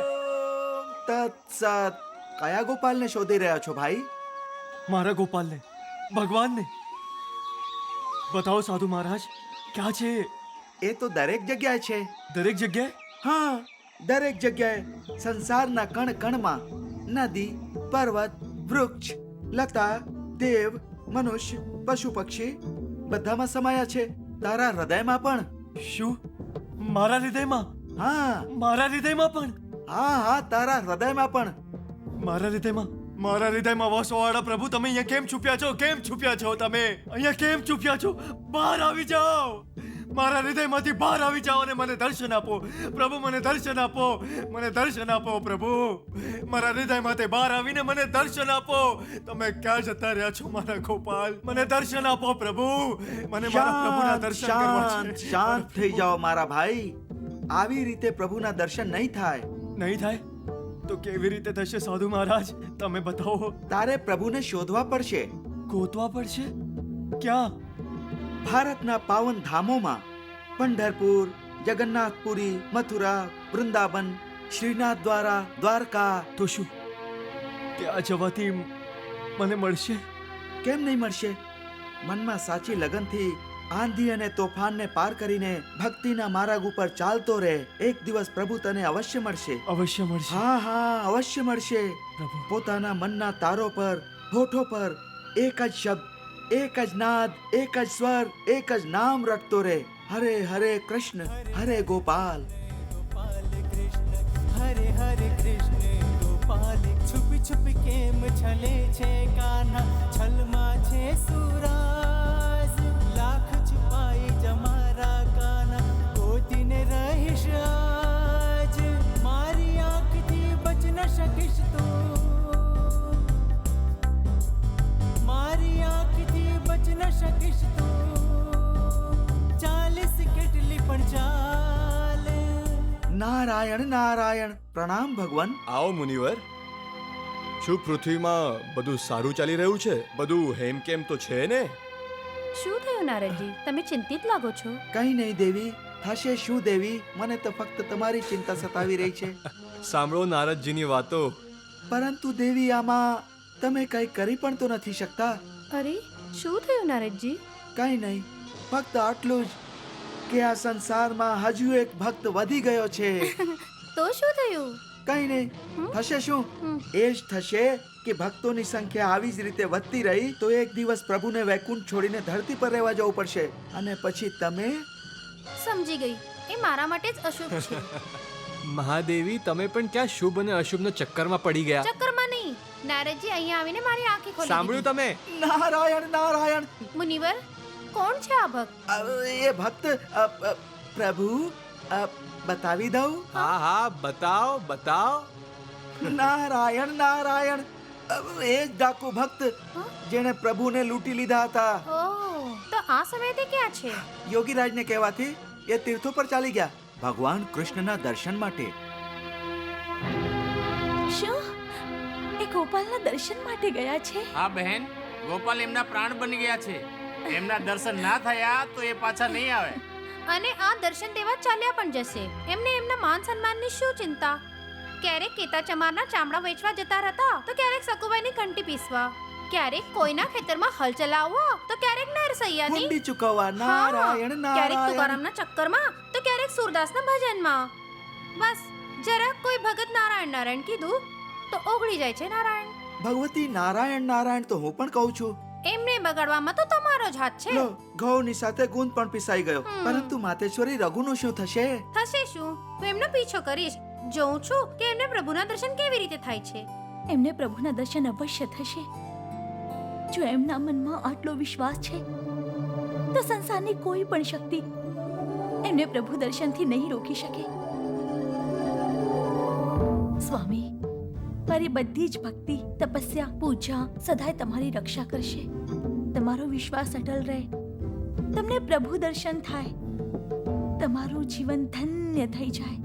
તત્સત કયા ગોપાલને શોધી રહ્યા છો ભાઈ? મારા ગોપાલને, ભગવાનને બતાવો સાધુ મહારાજ, ક્યાં છે? એ તો દરેક જગ્યાએ છે. દરેક જગ્યાએ? હા, દરેક જગ્યાએ. સંસારના કણ કણમાં નદી, પર્વત, વૃક્ષ, લતા, દેવ, મનુષ્ય, પશુ પક્ષી બધામાં સમાયા છે. તારા હૃદયમાં પણ. શું? મારા હૃદયમાં? હા મારા હૃદયમાં પણ? હા તારા હૃદયમાં પણ. મારા હૃદયમાં વસવાળા પ્રભુ, તમે અહીંયા કેમ છુપ્યા છો? તમે અહીંયા કેમ છુપ્યા છો? બહાર આવી જાઓ, મારા હૃદયમાંથી બહાર આવી જાઓ અને મને દર્શન આપો પ્રભુ. મને દર્શન આપો પ્રભુ. મારા હૃદયમાંથી બહાર આવીને મને દર્શન આપો. તમે ક્યાં જતા રહ્યા છો મારા ગોપાલ? મને દર્શન આપો પ્રભુ. મને મારા પ્રભુના દર્શન કરવા શાંત છે. શાંત થઈ જાઓ મારા ભાઈ. આવી રીતે પ્રભુના દર્શન નહીં થાય. નહીં થાય તો કેવી રીતે થશે સાધુ મહારાજ? તમે બતાવો. તારે પ્રભુને શોધવા પડશે. ગોતવા પડશે? ક્યાં? ભારતના પાવન ધામોમાં પંઢરપુર, જગન્નાથપુરી, મથુરા, વૃંદાવન, શ્રીનાથ દ્વારકા. તો શું ત્યાં જવાથી મને મળશે? કેમ નહીં મળશે? મનમાં સાચી લગનથી આંધી અને તોફાનને પાર કરીને ભક્તિના માર્ગ ઉપર ચાલતો રહે. એક દિવસ પ્રભુ તને અવશ્ય મળશે. અવશ્ય મળશે હા અવશ્ય મળશે. પ્રભુ. પોતાના મનના તારો પર, હોઠો પર એક જ શબ્દ, એક જ નાદ, એક જ સ્વર, એક જ નામ રટતો રહે. હરે હરે કૃષ્ણ, હરે ગોપાલ. गोपाल कृष्ण हरे हरे कृष्ण गोपाल छुप छुप केम छले छे कान्हा छलमा छे सुराज लाख છુપાઈ જમારા કાના ગોતીને રહીશ આજ મારી આંખથી બચ ન શકીશ તું મારી આંખથી બચ ન શકીશ તું ચાલીસ કેટલી પણ ચાલે નારાયણ નારાયણ. પ્રણામ ભગવાન. આવો મુનિવર. શું પૃથ્વીમાં બધું સારું ચાલી રહ્યું છે? બધું હેમકેમ તો છે ને? શું થયું નારદજી? તમે ચિંતિત લાગો છો. કઈ નહીં દેવી. થશે શું દેવી? મને તો ફક્ત તમારી ચિંતા સતાવી રહી છે. સાંભળો નારદજીની વાતો. પરંતુ દેવી આમાં તમે કઈ કરી પણ તો નથી શકતા. અરે શું થયું નારદજી? કઈ નહીં, ફક્ત આટલું જ કે આ સંસારમાં હજુ એક ભક્ત વધી ગયો છે. તો શું થયું? કઈ નહીં, થશે શું? એ જ થશે કે ભક્તોની સંખ્યા આવી જ રીતે વધતી રહી તો એક દિવસ પ્રભુને વૈકુંઠ છોડીને ધરતી પર રહેવા જવું પડશે. અને પછી તમે. સમજી ગઈ. એ મારા માટે જ અશુભ છે. મહાદેવી, તમે પણ ક્યાં શુભ અને અશુભના ચક્કરમાં પડી ગયા? ચક્કરમાં નહીં. નારદજી અહીંયા આવીને મારી આંખે ખોલી સાંભળ્યું તમે? નારાયણ નારાયણ. દીધી. મુનિવર, કોણ છે આ ભક્ત? એ ભક્ત પ્રભુ બતાવી દઉં? હા બતાવ. નારાયણ નારાયણ. એ જ ડાકુ ભક્ત જેણે પ્રભુને લૂંટી લીધા હતા. ઓહ, તો આ સમયે તે ક્યાં છે? યોગીરાજને કહેવાથી એ તીર્થો પર ચાલી ગયા ભગવાન કૃષ્ણના દર્શન માટે. શું એ ગોપાલના દર્શન માટે ગયા છે? હા બહેન, ગોપાલ એમના પ્રાણ બની ગયા છે. એમના દર્શન ના થયા તો એ પાછા નહીં આવે. અને આ દર્શન દેવા ચાલ્યા પણ જશે. એમને એમના માન સન્માનની શું ચિંતા? ક્યારેક કેતા ચમારના ચામડા વેચવા જતા હતા તો ક્યારેક સકુબાઈની ઘંટી પીસવા, ક્યારેક કોઈના ખેતરમાં હલ ચલાવવા તો ક્યારેક નરસૈયાની, હુંડી ચૂકવવા. હા, નારાયણ ક્યારેક નારાયણ. તુકારામના ચક્કરમાં તો ક્યારેક સુરદાસના ભજનમાં. બસ જરા કોઈ ભગત નારાયણ નારાયણ કીધું તો ઓગળી જાય છે નારાયણ. ભગવતી નારાયણ નારાયણ તો હું પણ કહું છું. એમને બગાડવામાં તો તમારો તમારો જ હાથ છે. લો ઘઉંની સાથે ગુંદ પણ પીસાઈ ગયો. પરંતુ માતેશ્વરી રઘુનું શું થશે? થશે શું? હું એમનો પીછો કરીશ. જોઉં છું કે એમને પ્રભુના દર્શન કેવી રીતે થાય છે. એમને પ્રભુના દર્શન અવશ્ય થશે. જો એમના મનમાં આટલો વિશ્વાસ છે તો સંસારની કોઈ પણ શક્તિ એમને પ્રભુ દર્શનથી નહીં રોકી શકે. સ્વામી, મારી બધી જ ભક્તિ, તપસ્યા, પૂજા સદાય તમારી રક્ષા કરશે. તમારો વિશ્વાસ અટલ રહે, તમને પ્રભુ દર્શન થાય, તમારું જીવન ધન્ય થઈ જાય.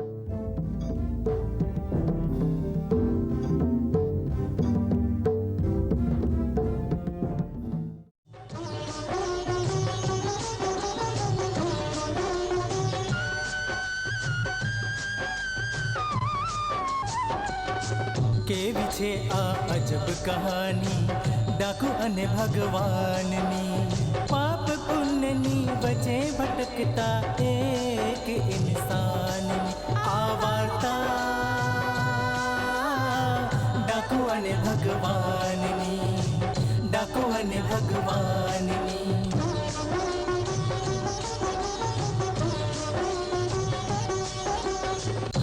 કેવી છે આ અજબ કહાની ડાકુ અને ભગવાનની. પાપ પુણ્યની વચ્ચે ભટકતા એક ઇન્સાનની આ વાર્તા ડાકુ અને ભગવાનની. ડાકુ અને ભગવાનની.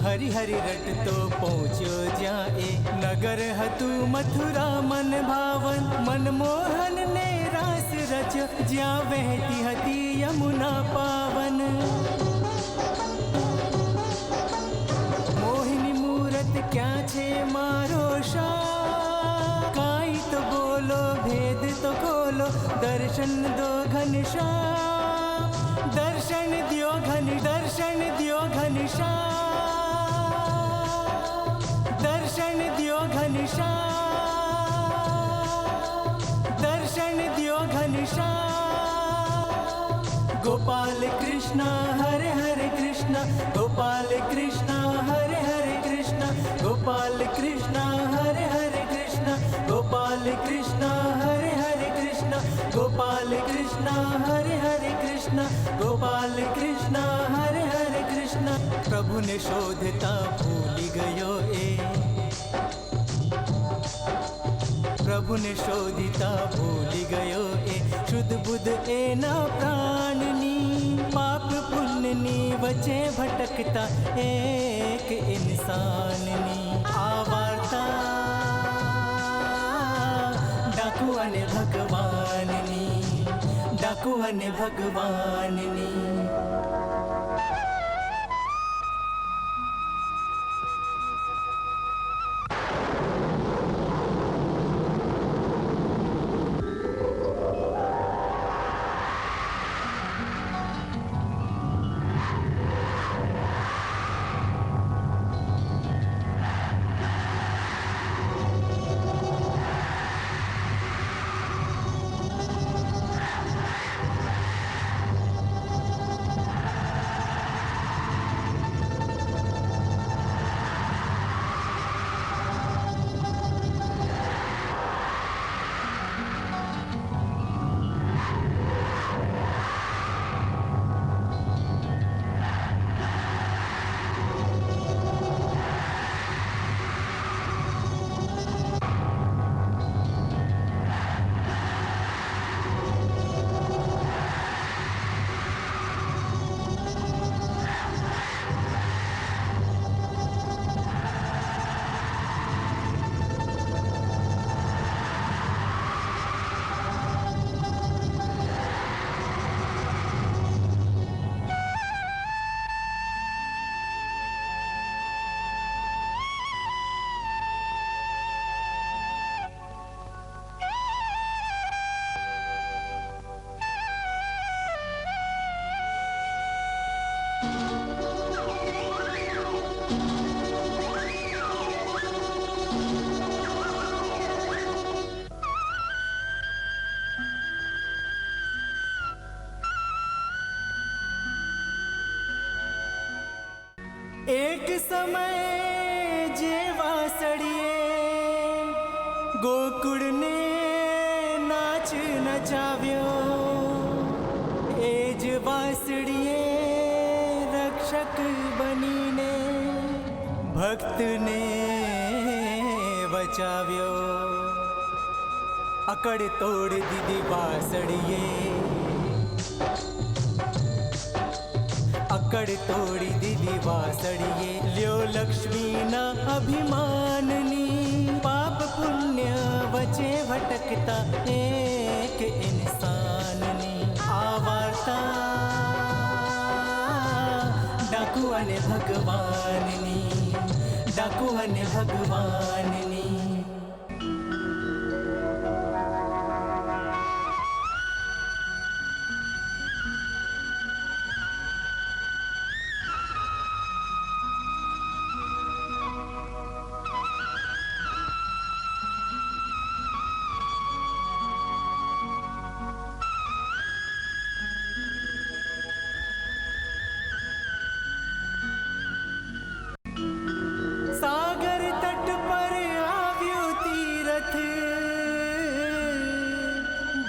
હરી હરી રટતો પહોંચ્યો જ્યાં એ નગર હતું મથુરા મન ભાવન. મનમોહન ને રાસ રચ્યો જ્યાં વહેતી હતી યમુના પાવન. મોહિની મૂરત ક્યાં છે મારો શાહ? કાંઈ તો બોલો, ભેદ તો ખોલો, દર્શન દો ઘનશ્યામ. દર્શન દ્યો દર્શન દ્યો ઘનશ્યામ. દર્શન દ્યો ઘનશ્યામ. દર્શન દ્યો ઘનશ્યામ. ગોપાલ કૃષ્ણ હરે હરે કૃષ્ણ. ગોપાલ કૃષ્ણ હરે હરે કૃષ્ણ. ગોપાલ કૃષ્ણ હરે હરે કૃષ્ણ. ગોપાલ કૃષ્ણ હરે હરે કૃષ્ણ. ગોપાલ કૃષ્ણ હરે હરે કૃષ્ણ. ગોપાલ કૃષ્ણ હરે હરે કૃષ્ણ. પ્રભુને શોધતા ભૂલી ગયો એ. પ્રભુને શોધતા ભૂલી ગયો એ. શુદ્ધ બુદ્ધ એના પ્રાણની. પાપ પુણ્યની વચ્ચે ભટકતા એક ઇન્સાનની આ વાર્તા ડાકુ અને ભગવાનની. ડાકુ અને ભગવાનની. એક સમય જે વાસળીએ ગોકુળને નાચ નચાવ્યો. એ જ વાસળીએ રક્ષક બનીને ભક્તને બચાવ્યો. અકડ તોડ દીધી વાસળીએ, અકડ તોડી દીધી વાસળીએ, લ્યો લક્ષ્મીના અભિમાનની, પાપ પુણ્ય વચ્ચે ભટકતા એક ઇન્સાનની આ વાર્તા ડાકુ અને ભગવાનની, ડાકુ અને ભગવાનની. સાગર તટ પર આવ્યું તીરથ,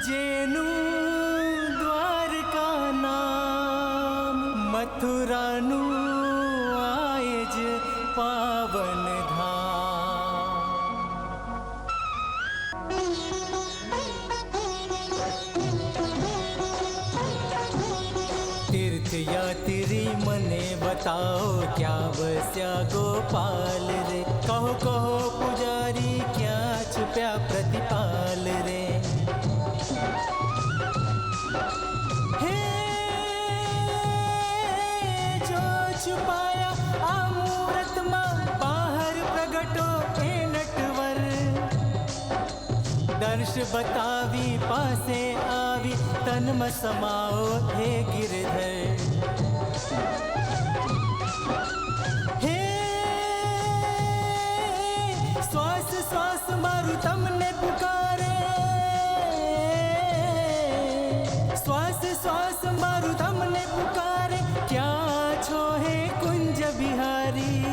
જેનું દ્વારકા નામ, મથુરાનું આય જ પાવન ધામ. તીર્થયાત્રી મને બતાઓ ક્યાં બસ્યા ગોપાલ રે, કહો કહો પુજારી ક્યાં છુપ્યા પ્રતિપાલ રે. હે જો છુપાયા આ મુહૂર્તમાં, બહાર પ્રગટો એ નટવર, દર્શ બતાવી પાસે આવી, તનમાં સમાઓ હે ગિરધર. હે શ્વાસ શ્વાસ મારું તમને પુકારે, શ્વાસ શ્વાસ મારું તમને પુકારે, ક્યાં છો હે કુંજ બિહારી.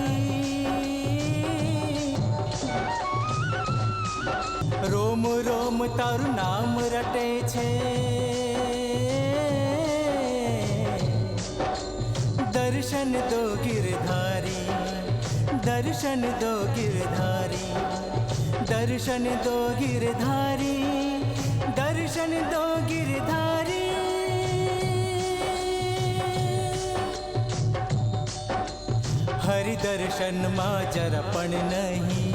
રોમ રોમ તારું નામ રટે છે, દર્શન દો ગિરધારી, દર્શન દો ગિરધારી, દર્શન દો ગિરધારી, દર્શન દો ગિરધારી. હરિ દર્શનમાં જરા પણ નહીં,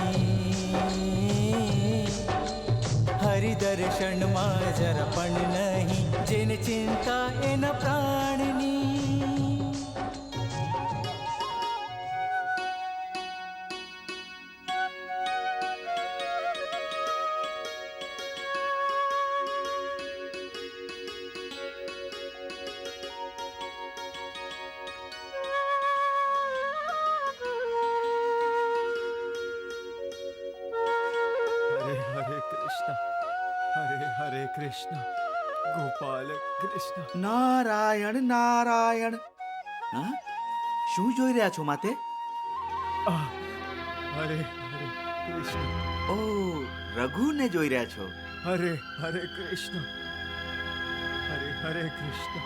હરિ દર્શનમાં જરા પણ નહીં, જેને ચિંતા એના પ્રાણની. હરે હરે કૃષ્ણ, હરે હરે કૃષ્ણ, ગોપાલ કૃષ્ણ. નારાયણ નારાયણ. હા, શું જોઈ રહ્યા છો માતે? આહ, હરે હરે કૃષ્ણ, ઓ, રઘુને જોઈ રહ્યા છો. હરે હરે કૃષ્ણ, હરે હરે કૃષ્ણ,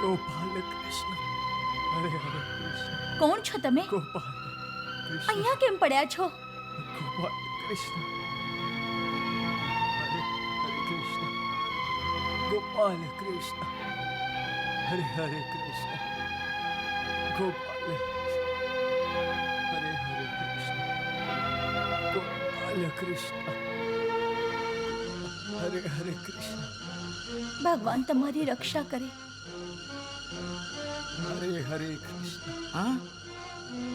ગોપાલ કૃષ્ણ, હરે હરે કૃષ્ણ, કોણ છો તમે? ગોપાલ કૃષ્ણ, અહીંયા કેમ પડ્યા છો? ગોપાલ કૃષ્ણ, હરે હરે કૃષ્ણ, ગોપાલ કૃષ્ણ, હરે હરે કૃષ્ણ, ગોપાલ હરે હરે કૃષ્ણ, ગોપાલ કૃષ્ણ, હરે હરે કૃષ્ણ, ભગવાન તમારી રક્ષા કરે. હરે હરે કૃષ્ણ. હા,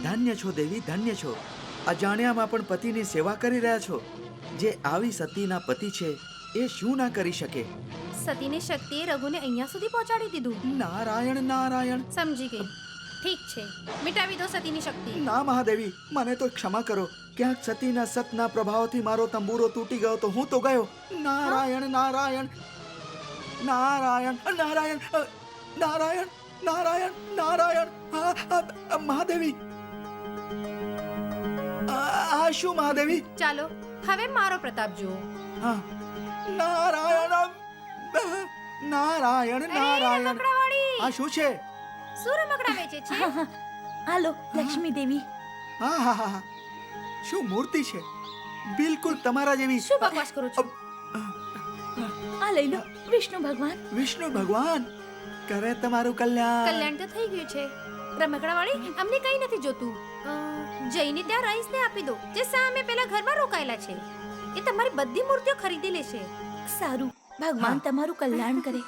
ધન્ય છો દેવી, ધન્ય છો. અજાણ્યામાં પણ પતિની સેવા કરી રહ્યા છો. જે આવી સતીના પતિ છે એ શું ના કરી શકે? સતીની શક્તિએ રઘુને અહીંયા સુધી પહોંચાડી દીધું. નારાયણ નારાયણ. સમજી ગઈ. ઠીક છે, મિટાવી દો સતીની શક્તિ. ના મહાદેવી, મને તો ક્ષમા કરો. ક્યાંક સતીના સતના પ્રભાવથી મારો તંબુરો તૂટી ગયો તો હું તો ગયો. નારાયણ નારાયણ નારાયણ નારાયણ નારાયણ નારાયણ નારાયણ. મહાદેવી, આ શું મહાદેવી? ચાલો હવે મારો પ્રતાપ જુઓ. હા, નારાયણ નારાયણ નારાયણ. રમકડાવાળી! આ શું છે? શું રમકડા વેચે છે? હાલો લક્ષ્મી દેવી. હા હા હા, શું મૂર્તિ છે! બિલકુલ તમારા જેવી. શું બકવાસ કરો છો? આ લઈ લો વિષ્ણુ ભગવાન. વિષ્ણુ ભગવાન કરે તમારું કલ્યાણ. કલ્યાણ તો થઈ ગયું છે. રમકડાવાળી અમને કંઈ નથી જોતું. જઈને ત્યાં રહીશને આપી દો જે સામે પેલા ઘરમાં રોકાયેલા છે. એ તમારી બધી મૂર્તિઓ ખરીદી લેશે. સારું, ભગવાન તમારું કલ્યાણ કરે.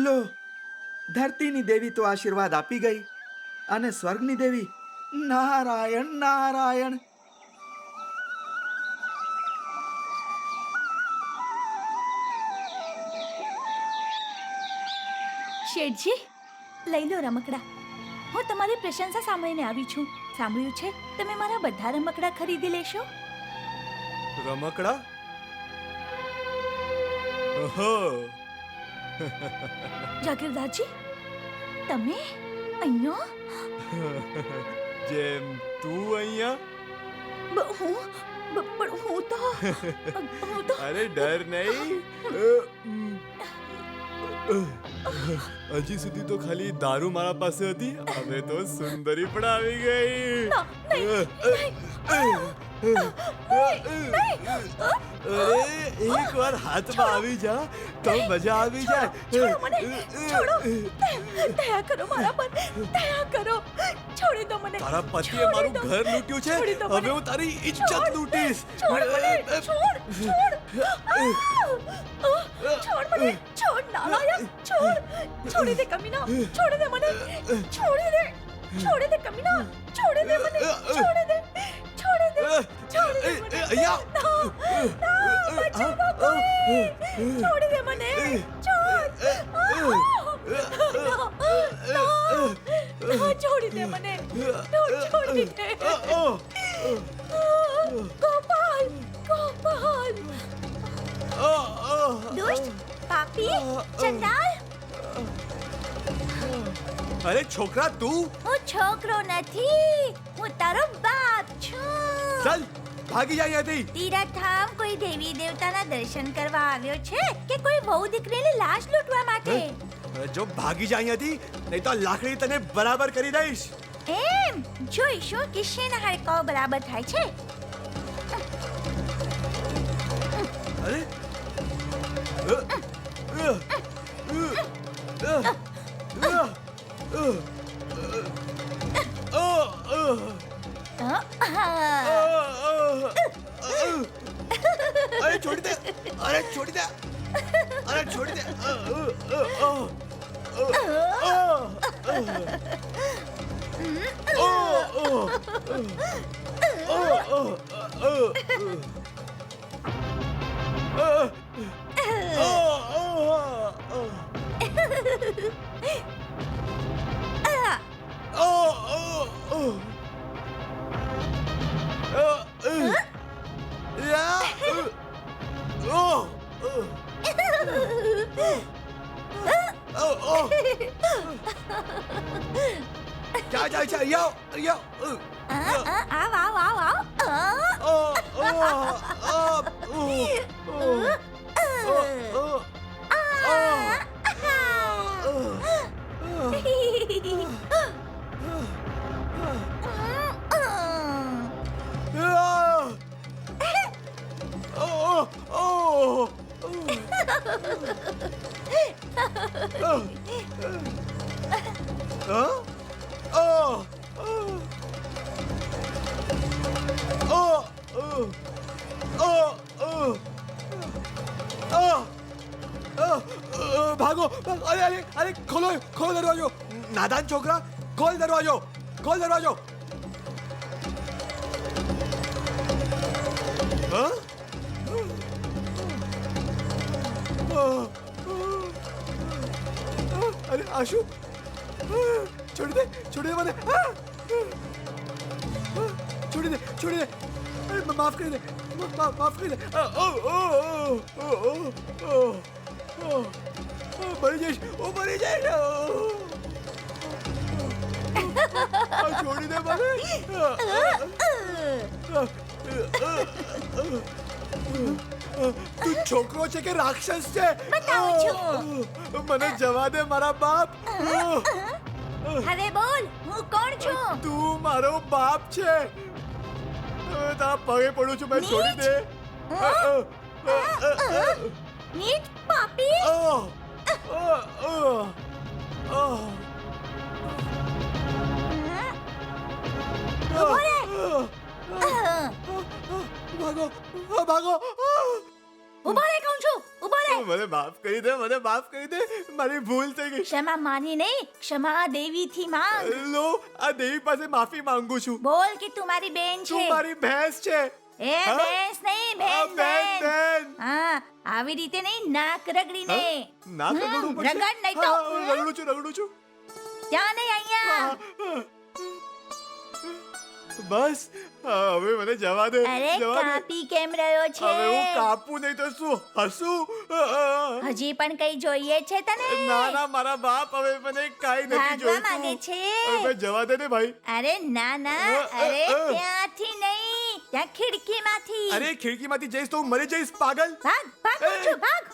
લો, ધરતીની દેવી તો આશીર્વાદ આપી ગઈ અને સ્વર્ગની દેવી નારાયણ નારાયણ. શેઠજી, લઈ લો રમકડા. હું તમારી પ્રશંસા સાંભળીને આવી છું. સાંભળ્યું છે તમે મારા બધા રમકડા ખરીદી લેશો. રમકડા? ઓહો, જાગીરદારજી, તમે અહીંયા? જેમ તું અહીંયા. પણ હું તો અરે ડર નહીં. હજી સુધી તો ખાલી દારૂ મારા પાસે હતી, હવે તો સુંદરી પણ આવી ગઈ. અરે એક વાર હાથમાં આવી જા તો મજા આવી જાય. દયા કરો મારા પર, દયા કરો. છોડી દો મને. તારા પતિએ મારું ઘર લૂંટ્યું છે, હવે હું તારી ઇજ્જત લૂંટીશ. છોડ મને, છોડ, છોડ. છોડ મને, છોડ નાલાયક, છોડ. છોડી દે કમીના, છોડી દે મને. છોડી દે, છોડી દે કમીના, છોડી દે મને. છોડી દે, છોડી દે, છોડી દે મને. બચાવો કોઈ. છોડી દે મને. છોડ. છોડી દે મને. છોડી દે. ગોપાલ, ગોપાલ. દુષ્ટ, પાપી, ચંડાલ. અરે છોકરા, તું હું છોકરો નથી, હું તારો બાપ છું. ચાલ ભાગી જા અહીંયાથી. તીરથધામ કોઈ દેવી દેવતાના દર્શન કરવા આવ્યો છે કે કોઈ વહુ દીકરીની લાશ લૂંટવા માટે? જો ભાગી જા અહીંયાથી, નહીં તો આ લાકડી તને બરાબર કરી દઈશ. એમ જોઈશું કે શેના હાડકાઓ બરાબર થાય છે. અરે અરે છોડી દે, અરે છોડી દે, અરે છોડી દે. જા જા જા, યો યો. આવ આવ આવ આવ. ભાગો. અરે અરે અરે, ખોલો ખોલો દરવાજો. નાદાન છોકરા, ખોલ દરવાજો, ખોલ દરવાજો. અરે આશુ, છોડી દે, છોડી દે મને. છોડી દે, છોડી દે. માફ કરી દે, માફ કરી દે. મરી જઈશ, હું મરી જઈશ. છોડી દે મને. તું છોકરો છે કે રાક્ષસ છે? બતાવું છું. મને જવા દે મારા બાપ. હવે બોલ, હું કોણ છું? તું મારો બાપ છે. તારા પગે પડું છું, મેં છોડી દે. નીચ પાપી. ઉભો રે. ભાગો, ભાગો. ઉભો રે કહું છું, ઉભો રે. મને માફ કરી દે, મને માફ કરી દે, મારી ભૂલ થઈ ગઈ. ક્ષમા માની નહીં, ક્ષમા દેવીથી માંગ. લો, આ દેવી પાસે માફી માંગુ છું. બોલ કે તું મારી બેન છે. તું મારી ભેંસ છે. એ હા? બેસ નહીં, બેન બેન, બેન. બેન. હા, આવી રીતે નહીં, નાક રગડીને. ના રગડવું પડશે? રગડ નહીં તો. હા, રગડું છું, રગડું છું. ત્યાં નહીં, અહીંયા. બસ, હવે મને જવા દે. અરે જવા દે. કાપી કેમ રહ્યો છે? હવે હું કાપું નહીં તો શું હસું? હજી પણ કઈ જોઈએ છે તને? ના ના, મારા બાપ હવે મને કાઈ નથી ભાગવા માંગે જોઈતું. છે? હવે ભાઈ જવા દે ને ભાઈ. અરે ના ના, અરે ત્યાંથી નહીં, ત્યાં ખિડકીમાંથી. અરે ખિડકીમાંથી જઈશ તો હું મરી જઈશ, પાગલ. ભાગ ભાગ કહું છું, ભાગ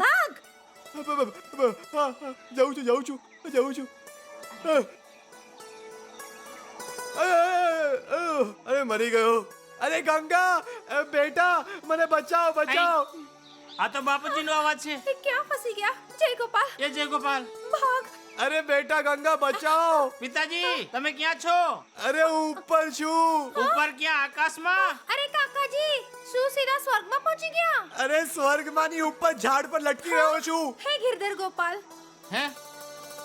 ભાગ. જાઉં છું, જાઉં છું, જાઉં છું. અરે મરી ગયો. અરે ગંગા, બેટા મને બચાવ, બચાવ. આ તો બાપુજીનો અવાજ છે. એ ક્યાં ફસી ગયા? જય ગોપાલ, એ જય ગોપાલ. ભાગ. અરે બેટા ગંગા, બચાવ. પિતાજી, તમે ક્યાં છો? અરે હું ઉપર છું. ઉપર ક્યાં? આકાશમાં? અરે કાકાજી, શું સીધા સ્વર્ગમાં પહોંચી ગયા? અરે સ્વર્ગમાંની ઉપર ઝાડ પર લટકી રહ્યો છું. હે ગિરધર ગોપાલ, હે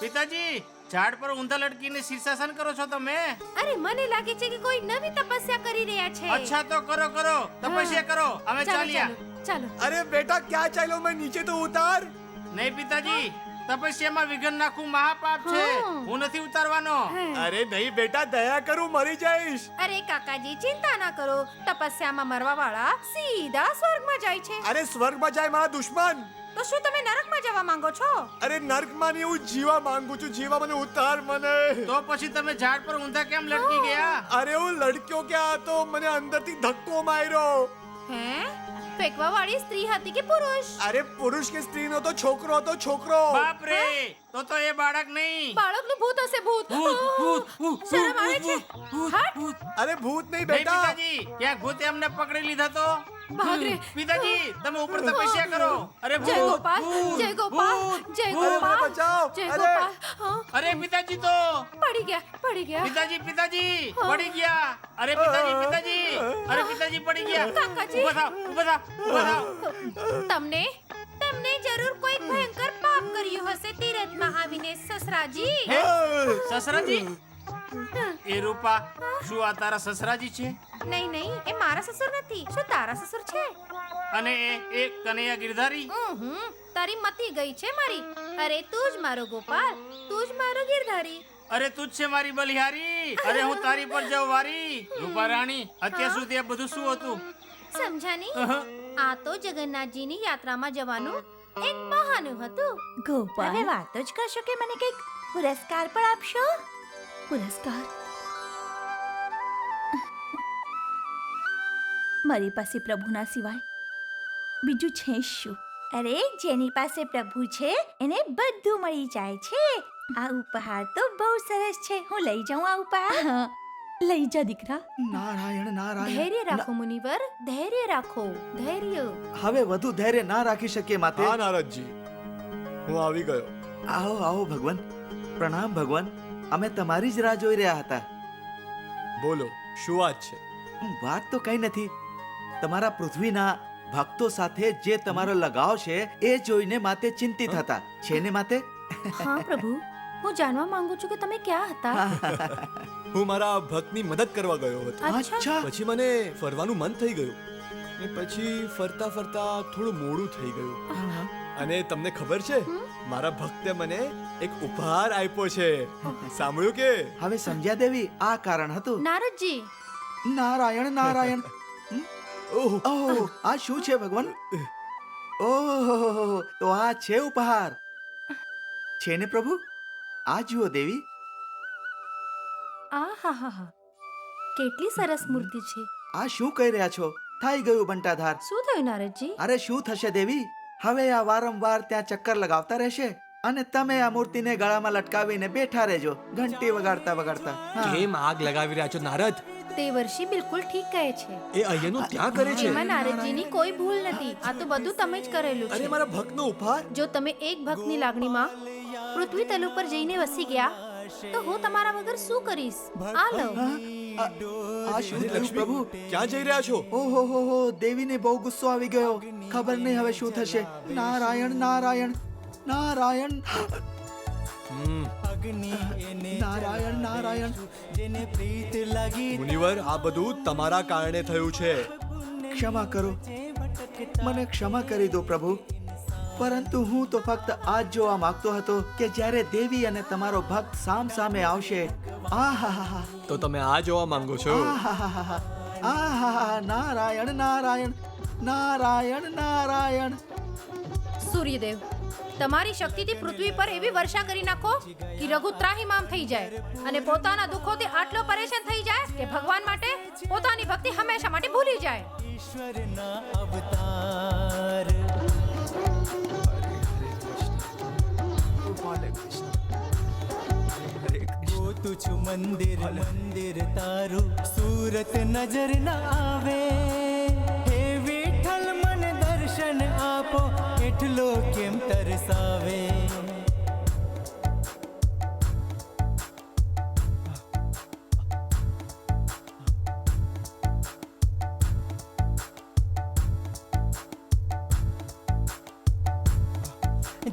પિતાજી, ઝાડ પર ઊંધા લટકીને શીર્ષાસન કરો છો તમે? અરે મને લાગે છે કે કોઈ નવી તપસ્યા કરી રહ્યા છે. અચ્છા તો કરો કરો, તપસ્યા કરો. અમે ચાલો, ચાલ્યા. ચાલો. અરે બેટા ક્યાં ચાલ્યો? મેં નીચે તો ઉતાર. નહીં પિતાજી, તપસ્યામાં વિઘ્ન નાખવું મહાપાપ છે. હા. હું નથી ઉતારવાનો. અરે નહીં બેટા, દયા કરું, મરી જઈશ. અરે કાકાજી, ચિંતા ના કરો, તપસ્યામાં મરવા વાળા સીધા સ્વર્ગમાં જાય છે. અરે સ્વર્ગમાં જાય મારા દુશ્મન. તો શું તમે નરકમાં જવા માંગો છો? અરે નર્કમાં હું જીવા માંગુ છું, જીવા. મને ઉતાર, મને. તો પછી તમે ઝાડ પર ઊંધા કેમ લટકી ગયા? અરે હું લડક્યો ક્યાં હતો, મને અંદરથી ધક્કો માર્યો. હે? ફેંકવા વાળી સ્ત્રી હતી કે પુરુષ? અરે પુરુષ કે સ્ત્રીનો તો છોકરો હતો, છોકરો. બાપ રે, તો એ બાળક નહીં. બાળકનું ભૂત હશે, ભૂત. શરમ આવે છે? હટ. અરે ભૂત નહીં નહીં બેટા. પિતાજી, ક્યાંક ભૂતે અમને પકડી લીધા તો. ભાગ રે. પિતાજી, તમે ઉપર તપસ્યા કરો. અરે જય ભૂત, ગોપાલ, ભૂત, જય ગોપાલ, ભૂત. જય અરે મને ગોપાલ, બચાવ. જય અરે. ગોપાલ. હા, અરે પિતાજી તો પડી ગયા, પડી ગયા. પિતાજી, પિતાજી પડી ગયા. અરે પિતાજી, પિતાજી, અરે પિતાજી પડી ગયા. કાકાજી. ઊભા થાવ, ઊભા થાવ, ઊભા થાવ. તમને તમને જરૂર કોઈ ભયંકર પાપ કર્યું હશે તીરથમાં આવીને, સસરાજી. હે? સસરાજી? એ રૂપા, શું આ તારા સસરાજી છે? નહીં નહીં, એ મારા સસુર નથી. શું તારા સસુર છે? અને એ કનૈયા ગિરધારી? તારી મતી ગઈ છે મારી. અરે તું જ મારો ગોપાલ, તું જ મારો ગિરધારી. અરે તું જ છે મારી બલિહારી. અરે હું તારી પર જઉં વારી. રૂપા રાણી, અત્યાર સુધી આ બધું શું હતું? સમજાની? આ તો જગન્નાથજીની યાત્રામાં જવાનું એક બહાનું હતું. ગોપાલ, હવે વાત જ કરશો કે મને કંઈક પુરસ્કાર પણ આપશો? પુરસ્કાર? મારી પાસે પ્રભુના સિવાય બીજું છે જ શું? અરે જેની પાસે પ્રભુ છે એને બધું મળી જાય છે. આ ઉપહાર તો બહુ સરસ છે. હું લઈ જાઉં આ ઉપહાર? લઈ જા દીકરા. નારાયણ નારાયણ. ધૈર્ય રાખો મુનિવર, ધૈર્ય રાખો, ધૈર્ય. હવે વધુ ધૈર્ય ના રાખી શકીએ માતે. હા નારદજી, હું આવી ગયો. આવો આવો ભગવાન. પ્રણામ ભગવાન. અમે તમારી જ રાહ જોઈ રહ્યા હતા. બોલો, શું વાત છે? વાત તો કઈ નથી. તમારા પૃથ્વીના ભક્તો સાથે જે તમારો લગાવ છે એ જોઈને માતે ચિંતિત હતા. છે ને માતે? હા પ્રભુ, હું જાણવા માંગુ છું કે તમે ક્યાં હતા? હું મારા ભક્તની મદદ કરવા ગયો હતો. અચ્છા. પછી મને ફરવાનું મન થઈ ગયું ને પછી ફરતા ફરતા થોડું મોડું થઈ ગયું. અને તમને ખબર છે, મારા ભક્તે મને એક ઉપહાર આપ્યો છે. સાંભળ્યું કે? હવે સમજ્યા દેવી, આ કારણ હતું. નારદજી, નારાયણ નારાયણ. ઓહ, આ શું છે ભગવાન? ઓહ, તો આ છે ઉપહાર. છે ને પ્રભુ? આ જુઓ દેવી. આહાહા, કેટલી સરસ મૂર્તિ છે. આ શું કહી રહ્યા છો? થઈ ગયું બંટાધાર. શું થયું નારદજી? અરે શું થશે દેવી? હવે આ વારંવાર ત્યાં ચક્કર લગાવતા રહેશે અને તમે આ મૂર્તિને ગળામાં લટકાવીને બેઠા રહેજો ઘંટી વગાડતા વગાડતા. હા. કેમ આગ લગાવી રહ્યા છો નારદ? તે વર્ષી બિલકુલ ઠીક કહે છે. એ અહીંયાનું ત્યાં કરે છે. એમાં નારદજીની કોઈ ભૂલ નથી. આ તો બધું તમે જ કરેલું અરે છે. મારા ભક્તનો ઉપહાર. જો તમે એક ભક્તની લાગણીમાં પૃથ્વી તલ ઉપર જઈને વસી ગયા તો હું તમારા વગર શું કરીશ? આ લો. આ શું થયું પ્રભુ? ક્યાં જઈ રહ્યા છો? ઓહો હો હો, દેવીને બહુ ગુસ્સો આવી ગયો. ખબર નહીં હવે શું થશે. નારાયણ નારાયણ નારાયણ નારાયણ નારાયણ. જેને પ્રીત લાગી મુનિવર, આ બધું તમારા કારણે થયું છે. ક્ષમા કરો, મને ક્ષમા કરી દો પ્રભુ. પરંતુ હું તો ફક્ત આ જ જોવા માંગતો હતો કે જ્યારે દેવી અને તમારો ભક્ત સામ સામે આવશે. આહાહા, તો તમે આ જોવા માંગો છો? આહાહા, આહાહા, નારાયણ નારાયણ નારાયણ નારાયણ. સૂર્યદેવ, તમારી શક્તિથી પૃથ્વી પર એવી વર્ષા કરી નાખો કે રઘુ ત્રાહિમામ થઈ જાય અને પોતાના દુઃખોથી આટલો પરેશાન થઈ જાય કે ભગવાન માટે પોતાની ભક્તિ હંમેશા માટે ભૂલી જાય. ઈશ્વરના અવતાર ગોતું છું મંદિર મંદિર તારું સુરત નજર ના આવે. હે વિઠ્ઠલ મને દર્શન આપો એટલો કેમ તરસાવે.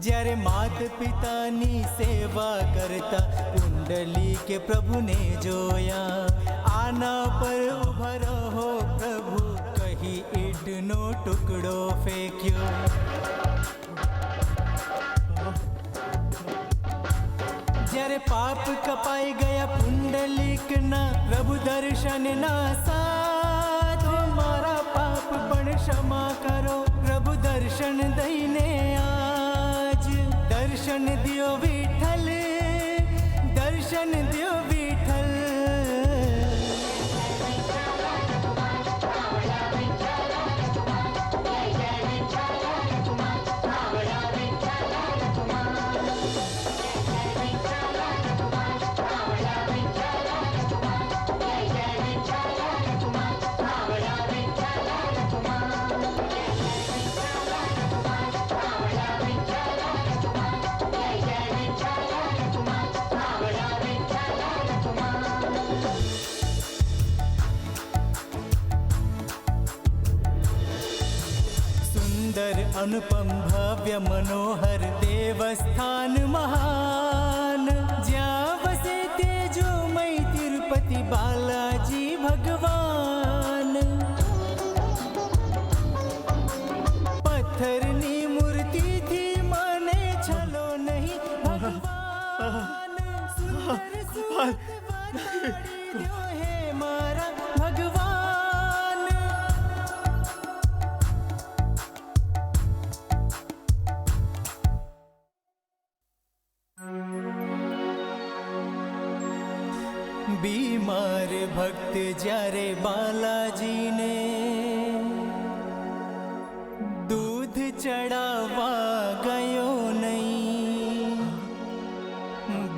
જ્યારે માત પિતાની સેવા કરતા કુંડલી કે પ્રભુને જોયા. આના પર ઉભા રહો પ્રભુ કહી ઈંટનો ટુકડો ફેંક્યો. જ્યારે પાપ કપાઈ ગયા પુંડલીકના પ્રભુ દર્શનના સાથ. મારા પાપ પણ ક્ષમા કરો પ્રભુ દર્શન દઈને આજ. દર્શન દ્યો વિઠ્ઠલ દર્શન દ્યો વિઠ્ઠલ. સુંદર અનુપમ ભવ્ય મનોહર દેવસ્થાન મહાન. જ્યાં વસે તેજોમય તિરુપતિ બાલાજી ભગવાન. પથ્થરની મૂર્તિથી મને છલો નહીં ભગવાન. સુંદર સુત વરદારી દ્યો હે મારા ભગવાન. બીમાર ભક્ત જ્યારે બાલાજીને દૂધ ચડાવવા ગયો નહીં.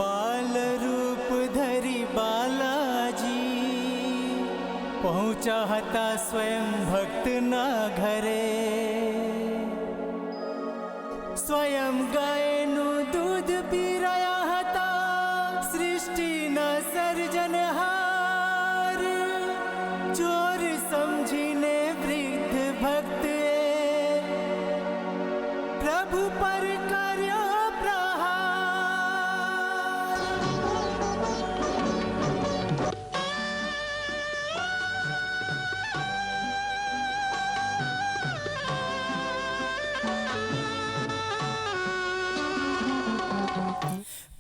બાલ રૂપ ધરી બાલાજી પહોંચ્યા હતા સ્વયં ભક્તના ઘરે. સ્વયં ગાયનું દૂધ પીરાયા હતા સૃષ્ટિના સર્જનહાર. ચોર સમજીને વૃદ્ધ ભક્તે પ્રભુ પર કર્યો પ્રહાર.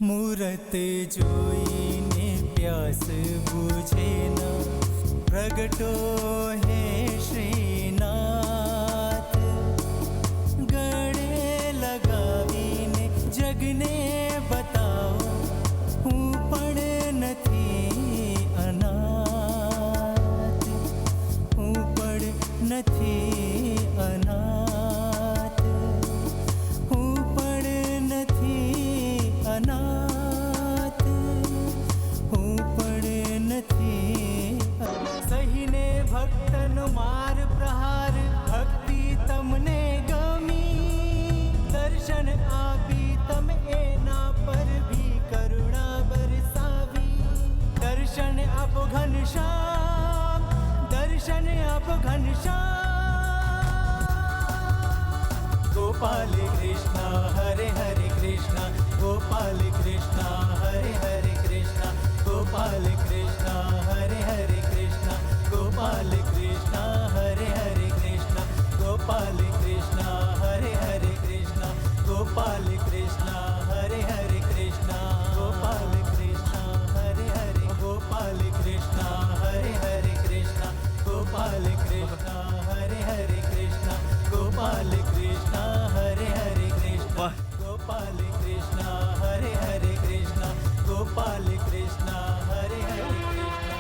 મૂરત જોઈને પ્યાસ બુઝે ન પ્રગટો હે શ્રીનાથ. ગળે લગાવીને જગને બતાવો હું પણ નથી અનાથ. હું પણ નથી અનાથ. હું પણ નથી श्याम दर्शन आप घनश्याम गोपाल कृष्ण हरे हरे कृष्ण गोपाल कृष्ण हरे हरे कृष्ण गोपाल कृष्ण हरे हरे कृष्ण गोपाल कृष्ण हरे हरे कृष्ण गोपाल कृष्ण हरे हरे कृष्ण गोपाल कृष्ण हरे हरे कृष्ण गोपाल कृष्ण हरे हरे गोपाल कृष्ण हरे हरे कृष्ण गोपाल कृष्ण हरे हरे कृष्ण गोपाल कृष्ण हरे हरे कृष्ण गोपाल कृष्ण हरे हरे कृष्ण गोपाल कृष्ण हरे हरे कृष्ण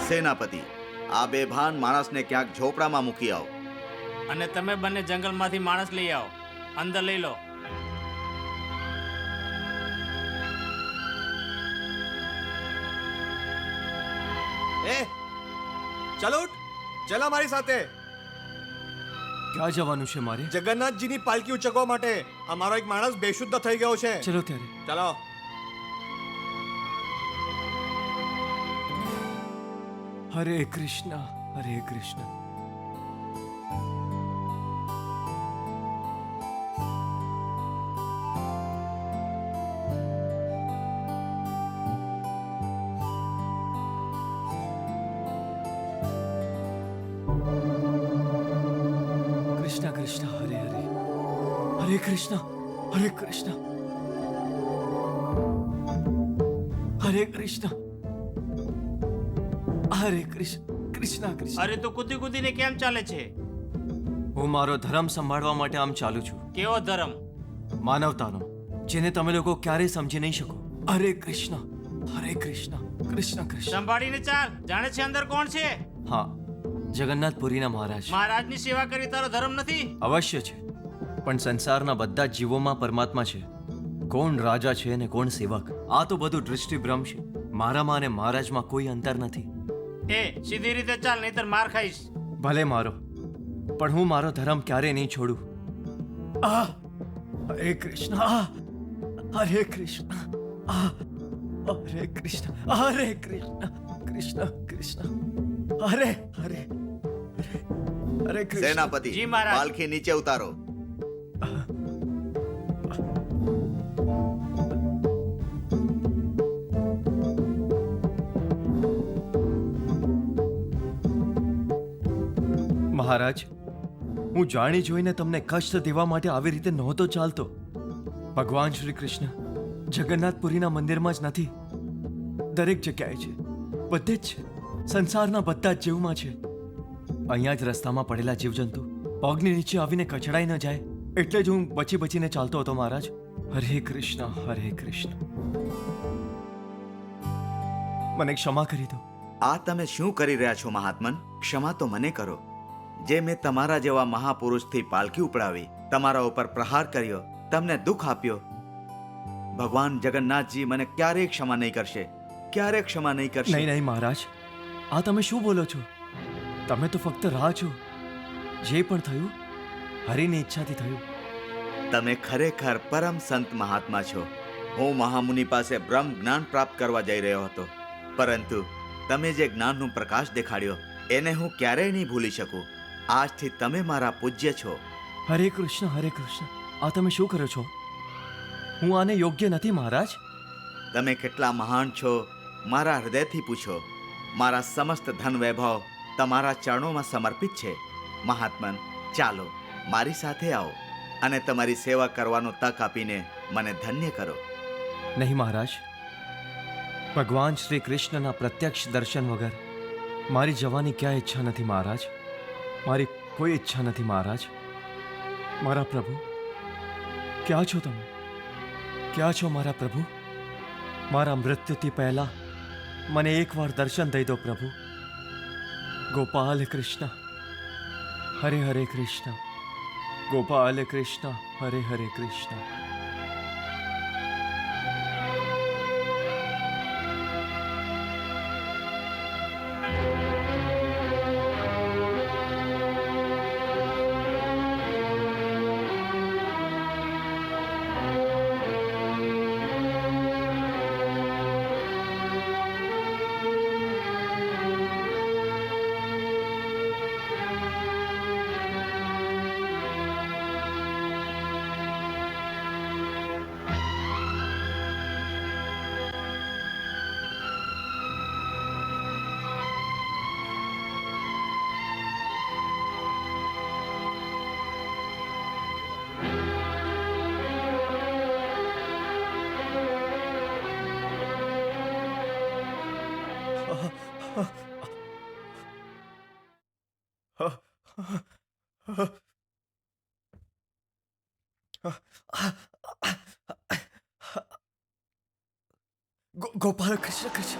સેનાપતિ, આ બેભાન માણસને ક્યાંક ઝોપડામાં મૂકી આવો. અને તમે બંને જંગલમાંથી માણસ લઈ આવો, અંદર લઈ લો. એ ચાલો ઉઠ, ચલા મારી સાથે. ક્યાં જવાનું છે મારે? જગન્નાથજીની પાલકી ઉચકવા માટે. અમારો એક માણસ બેશુદ્ધ થઈ ગયો છે. ચલો ત્યારે. ચાલો. હરે કૃષ્ણ હરે કૃષ્ણ. કૃષ્ણ કૃષ્ણ હરે હરે હરે કૃષ્ણ હરે કૃષ્ણ હરે કૃષ્ણ હરે કૃષ્ણ કૃષ્ણ કૃષ્ણ. અરે તું કૂદી કૂદીને કેમ ચાલે છે? હું મારો ધર્મ સંભાળવા માટે આમ ચાલુ છું. કેવો ધર્મ? માનવતાનો, જેને તમે લોકો ક્યારેય સમજી નહીં શકો. હરે કૃષ્ણ હરે કૃષ્ણ કૃષ્ણ કૃષ્ણ. સંભાળીને ચાલ. જાણે છે અંદર કોણ છે? હા, જગન્નાથપુરીના મહારાજ. મહારાજની સેવા કરી તારો ધર્મ નથી? અવશ્ય છે, પણ સંસારના બધા જ જીવોમાં પરમાત્મા છે. કોણ રાજા છે અને કોણ સેવક, આ તો બધું દૃષ્ટિભ્રમ છે. મારામાં અને મહારાજમાં કોઈ અંતર નથી. એ સીધી રીતે ચાલ, નહીતર માર ખાઈશ. ભલે મારો, પણ હું મારો ધર્મ ક્યારેય નહીં છોડું. આ હરે કૃષ્ણ હરે કૃષ્ણ હરે કૃષ્ણ હરે કૃષ્ણ કૃષ્ણ કૃષ્ણ હરે હરે હરે કૃષ્ણ. સેનાપતિ, જી મહારાજ. પાલખી નીચે ઉતારો. મહારાજ, હું જાણી જોઈને તમને કષ્ટ દેવા માટે આવી રીતે નહોતો ચાલતો. ભગવાન શ્રી કૃષ્ણ જગન્નાથપુરીના મંદિરમાં જ નથી, દરેક જગ્યાએ છે, બધે જ છે. સંસારના બધા જ જીવમાં છે. અહીંયા જ રસ્તામાં પડેલા જીવજંતુ પગની નીચે આવીને કચડાઈ ન જાય, એટલે જ હું બચી બચીને ચાલતો હતો મહારાજ. હરે કૃષ્ણ હરે કૃષ્ણ. મને ક્ષમા કરી દો. આ તમે શું કરી રહ્યા છો મહાત્મન? ક્ષમા તો મને કરો. જે મેં તમારા જેવા મહાપુરુષથી પાલખી ઉપડાવી, તમારા ઉપર પ્રહાર કર્યો, તમને દુઃખ આપ્યો, ભગવાન જગન્નાથજી મને ક્યારેય ક્ષમા નહીં કરશે, ક્યારેય ક્ષમા નહીં કરશે. નહીં નહીં મહારાજ, આ તમે શું બોલો છો? તમે તો ફક્ત રાહ છો. જે પણ થયું હરિની ઈચ્છાથી થયું. તમે ખરેખર પરમ સંત મહાત્મા છો. હું મહામુનિ પાસે બ્રહ્મ જ્ઞાન પ્રાપ્ત કરવા જઈ રહ્યો હતો, પરંતુ તમે જે જ્ઞાનનો પ્રકાશ દેખાડ્યો એને હું ક્યારેય નહીં ભૂલી શકું. આજથી તમે મારા પૂજ્ય છો. હરે કૃષ્ણ હરે કૃષ્ણ. આ તમે શું કરો છો? હું આને યોગ્ય નથી મહારાજ. તમે કેટલા મહાન છો મારા હૃદયથી પૂછો. મારા સમસ્ત ધન વૈભવ તમારા ચરણોમાં સમર્પિત છે. મહાત્મન, ચાલો મારી સાથે આવો અને તમારી સેવા કરવાનો તક આપીને મને ધન્ય કરો. નહીં મહારાજ, ભગવાન શ્રી કૃષ્ણના પ્રત્યક્ષ દર્શન વગર મારી જવાની ક્યાં ઈચ્છા નથી મહારાજ. મારી કોઈ ઈચ્છા નથી મહારાજ. મારા પ્રભુ, ક્યાં છો તમે? ક્યાં છો મારા પ્રભુ? મારા મૃત્યુથી પહેલા મને એકવાર દર્શન દઈ દો પ્રભુ. ગોપાલ કૃષ્ણ હરે હરે કૃષ્ણ ગોપાલ કૃષ્ણ હરે હરે કૃષ્ણ. गोपाल कृष्ण कृष्ण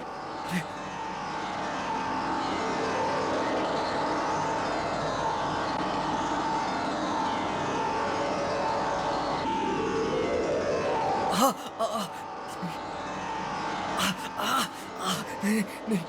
अरे नहीं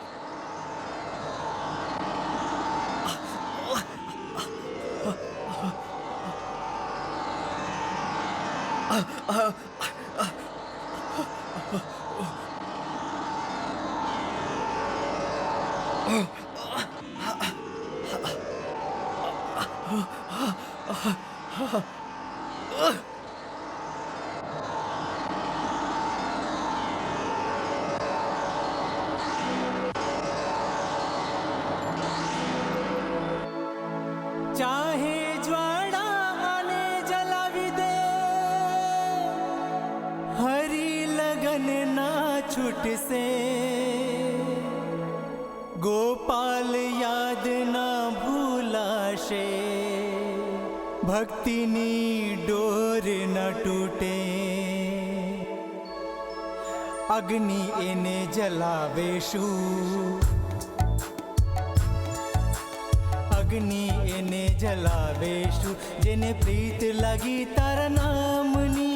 चाहे ज्वाळा आने जलावी दे, हरी लगन ना छूट से, गोपाल याद ना भूलाशे, भक्तिनी डोर न टूटे, अग्नि एने जलावेशु, अग्नि एने जलावेशु, जेने प्रीत लगी तारा नामनी,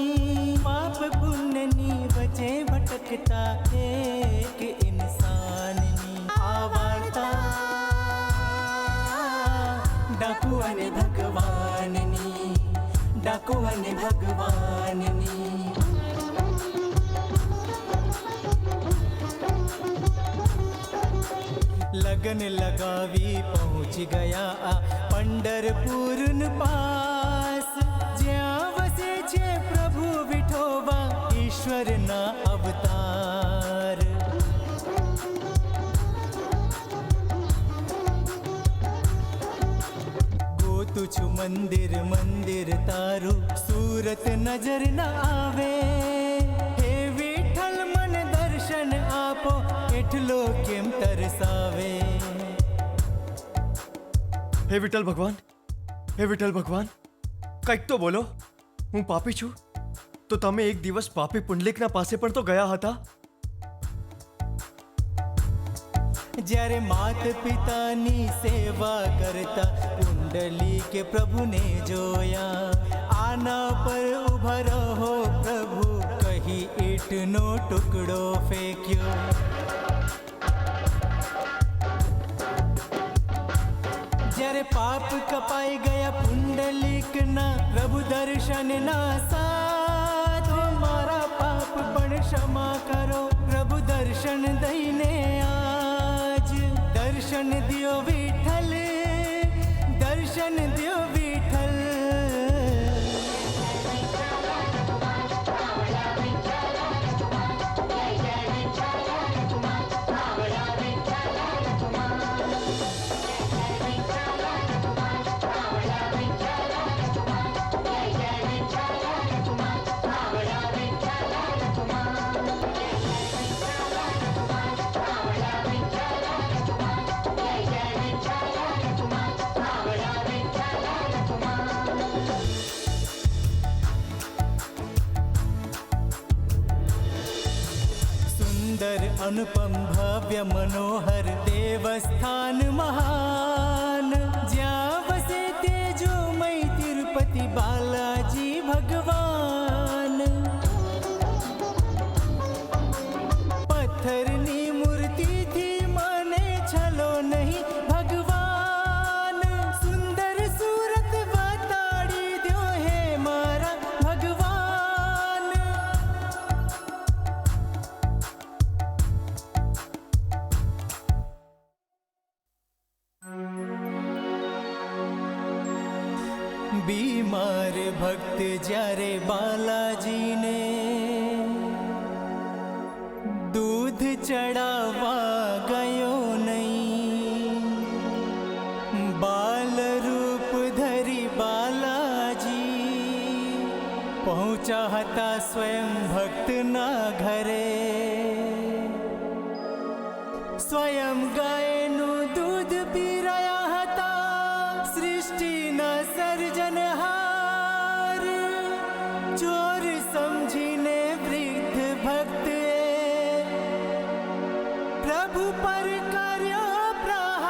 पाप पुण्यनी बचे भटकता एक इंसाननी, आवाता डाकू अने भगवाननी, डाकू अने भगवाननी। लगन लगावी पहुंच गया आ पंडरपुर न पास, ज्या वसे छे प्रभु विठोबा ईश्वर ना अवतार। गोतु छु मंदिर मंदिर तारू, सूरत नजर न आवे, हे विठल मन दर्शन आपो, एटलो केम तरसावे। हे विठल भगवान, हे विठल भगवान, કંઈક તો બોલો. હું પાપી છું તો તમે એક દિવસ પાપી પુંડલિકના પાસે પણ તો ગયા હતા. જ્યારે માત પિતાની સેવા કરતા કુંડલી કે પ્રભુને જોયા, આના પર ઉભા રહો પ્રભુ કહી ઈંટનો ટુકડો ફેંક્યો. જ્યારે પાપ કપાઈ ગયા પુંડલિકના પ્રભુ દર્શનના સાથ, મારા પાપ પણ ક્ષમા કરો પ્રભુ દર્શન દઈને આજ. દર્શન દિયો વિઠ્ઠલ, દર્શન દિયો વિઠ્ઠલ. सुंदर अनुपम भव्य मनोहर देवस्थान महान, ज्या वसे तेजोमय तिरुपति बालाजी भगवान. पत्थरनी मूर्ति थी माने छलो नहीं भगवान, सुंदर सूरत बताड़ी द्यो हे मारा भगवान. बीमार भक्त जारे बालाजी ने दूध चढ़ावा गयो नहीं, बाल रूप धरी बालाजी पहुंचा हता स्वयं भक्त ना घरे. સ્વયં ગાયનું દૂધ પી રહ્યા હતા સૃષ્ટિના સર્જનહાર ચોર સમજીને વૃદ્ધ ભક્તે પ્રભુ પર કર્યો પ્રહાર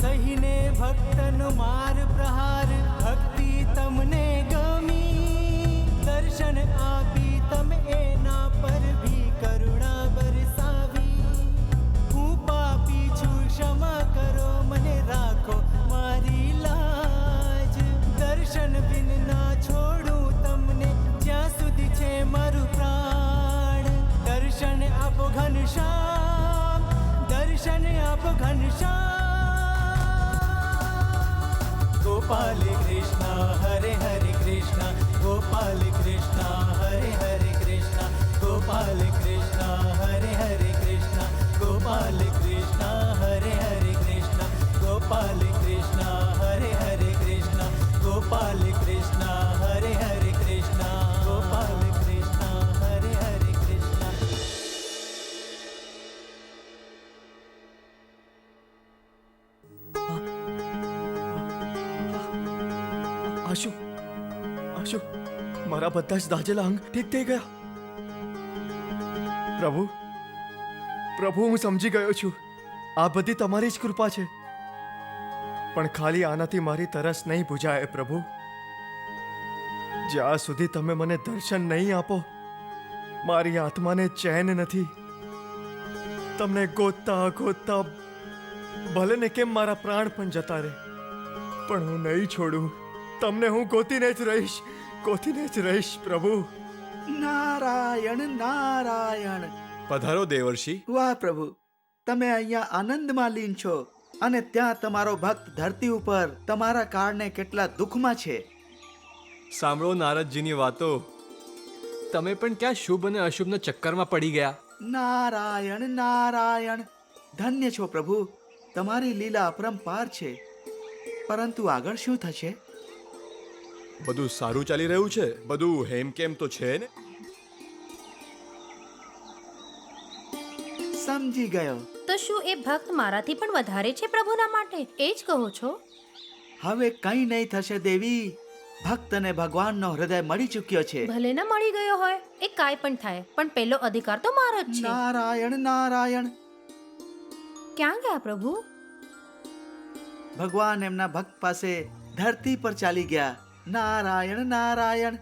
સહીને ભક્તનો માર પ્રહાર ભક્તિ તમને ગમી દર્શન આપી તમે એના પર ભી કરુણા બરસાવી હું પાપી છું ક્ષમા કરો મને રાખો મારી લાજ દર્શન બિન ના છોડું તમને જ્યાં સુધી છે મારું પ્રાણ દર્શન આપો ઘનશ્યામ દર્શન આપો ઘનશ્યામ गोपाल कृष्ण हरे हरे कृष्ण गोपाल कृष्ण हरे हरे कृष्ण गोपाल कृष्ण हरे हरे कृष्ण गोपाल कृष्ण हरे हरे कृष्ण गोपाल कृष्ण हरे हरे कृष्ण गोपाल कृष्ण हरे हरे कृष्ण गोपाल कृष्ण हरे हरे कृष्ण આશુ આશુ મારા બધા જ દાજેલા અંગ ઠીક થઈ ગયા પ્રભુ પ્રભુ હું સમજી ગયો છું આ બધી તમારી જ કૃપા છે પણ ખાલી આનાથી મારી તરસ નહીં બુઝાય પ્રભુ જ્યાં સુધી તમે મને દર્શન નહીં આપો મારી આત્માને ચેન નથી તમને ગોતતા ગોતતા ભલે ને કેમ મારા પ્રાણ પણ જતા રહે પણ હું નહીં છોડું તમને હું ગોતીને જ રહીશ પ્રભુ નારાયણ નારાયણ. પધારો દેવર્ષિ. વાહ પ્રભુ, તમે અહીંયા આનંદમાં લીન છો અને ત્યાં તમારો ભક્ત ધરતી ઉપર તમારા કારણે કેટલા દુઃખમાં છે. સાંભળો નારદજીની વાતો. તમે પણ ક્યાં શુભ અને અશુભના ચક્કરમાં પડી ગયા. નારાયણ નારાયણ. ધન્ય છો પ્રભુ, તમારી લીલા અપરંપાર છે. પરંતુ આગળ શું થશે? બધું સારું ચાલી રહ્યું છે, બધું હેમકેમ તો છે ને. સમજી ગયો. તો શું એ ભક્ત મારાથી પણ વધારે છે પ્રભુના માટે? એ જ કહો છો? હવે કંઈ નહીં થશે દેવી. ભક્તને ભગવાનનો હૃદય મળી ચૂક્યો છે. ભલે ન મળી ગયો હોય, એ કાંઈ પણ થાય, પણ પહેલો અધિકાર તો મારો જ છે. નારાયણ નારાયણ. ક્યાં ગયા પ્રભુ? ભગવાન એમના ભક્ત પાસે ધરતી પર ચાલી ગયા. નારાયણ નારાયણ.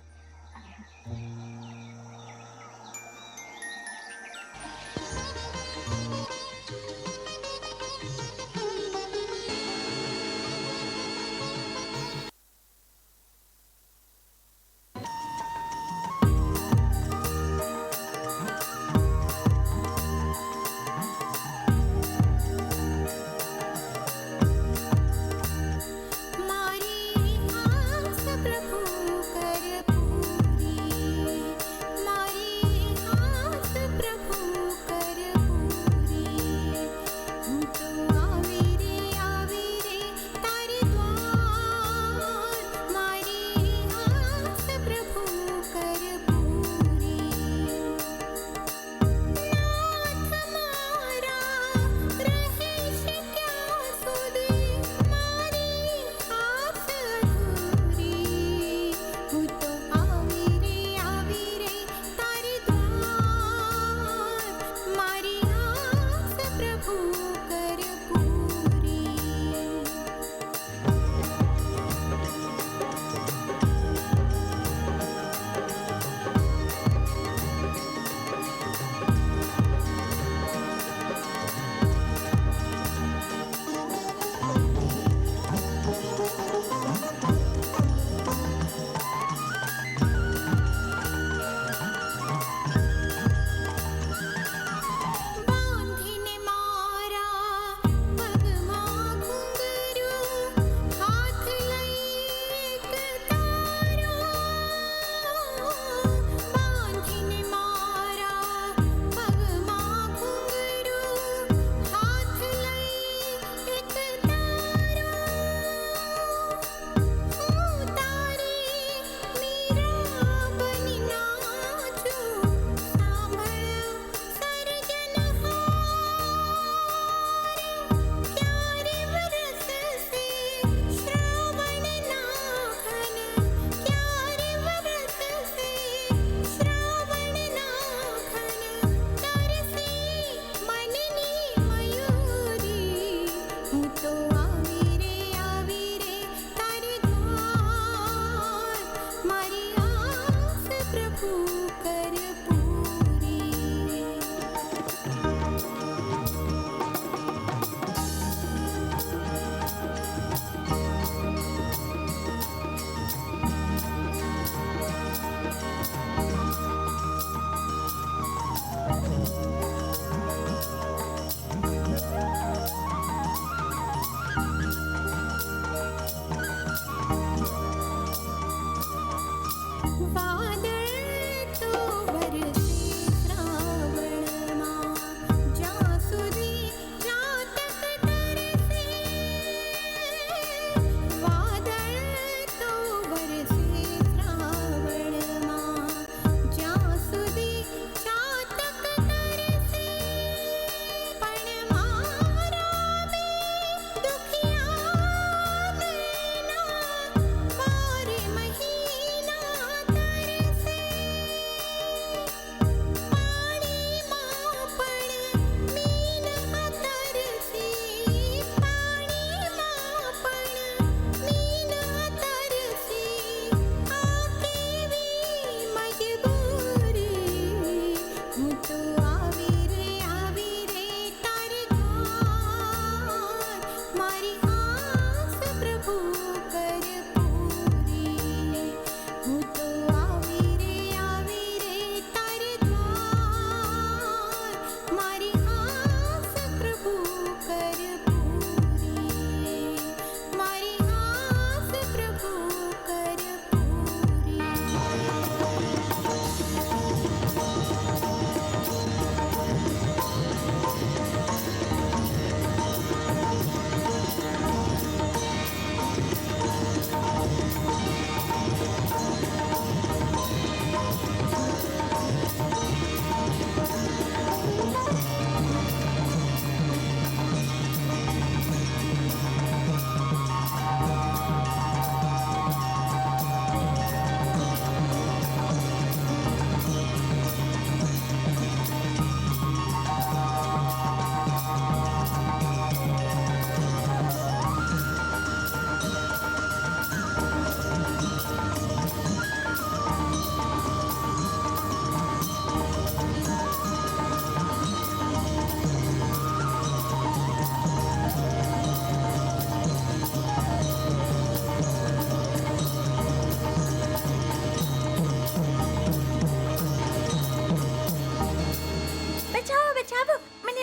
મારી આસ પ્રભુ કર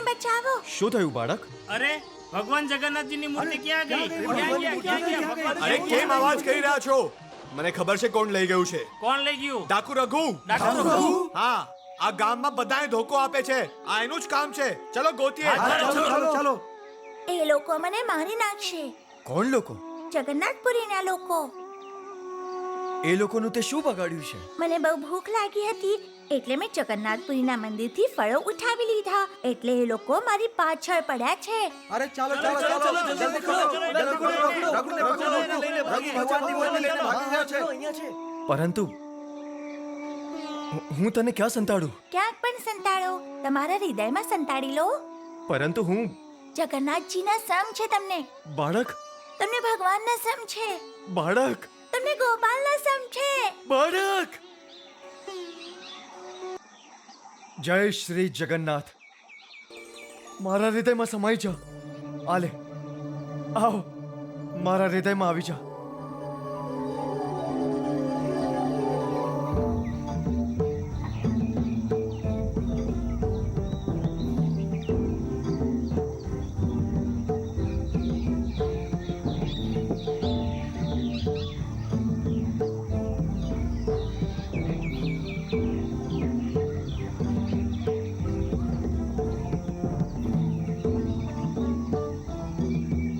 બચાવો. શું થયું બાળક? અરે ભગવાન જગન્નાથજીની મૂર્તિ ક્યાં ગઈ? ક્યાં ગયા? ભગવાન અરે કેમ અવાજ કરી રહ્યા છો? મને ખબર છે કોણ લઈ ગયું છે. કોણ લઈ ગયું? ડાકુ રઘુ. ડાકુ રઘુ? હા, આ ગામમાં બધાને ધોકો આપે છે. આ એનું જ કામ છે. ચલો ગોતીએ. ચાલો ચાલો. એ લોકો મને મારી નાખશે. કોણ લોકો? જગન્નાથપુરીના લોકો. એ લોકોનું તે શું બગાડ્યું છે? મને બહુ ભૂખ લાગી હતી એટલે મેં જગન્નાથપુરીના મંદિરથી ફળો ઉઠાવી લીધા એટલે એ લોકો મારી પાછળ પડ્યા છે. અરે ચાલો જલ્દી કરો. રઘુને પકડો. રઘુ ભગવાનની મૂર્તિ લઈને ભાગી ગયો છે. પરંતુ હું તને ક્યાં સંતાડું? ક્યાંક પણ સંતાડો, તમારા હૃદયમાં સંતાડી લો. પરંતુ હું જગન્નાથજીના સમ છે તમને. બાળક, તમને ભગવાનના સમ છે. બાળક, તમને ગોપાલના સમ છે. બાળક. જય શ્રી જગન્નાથ. મારા હૃદયમાં સમાઈ જા. આલે, આવો, મારા હૃદયમાં આવી જા.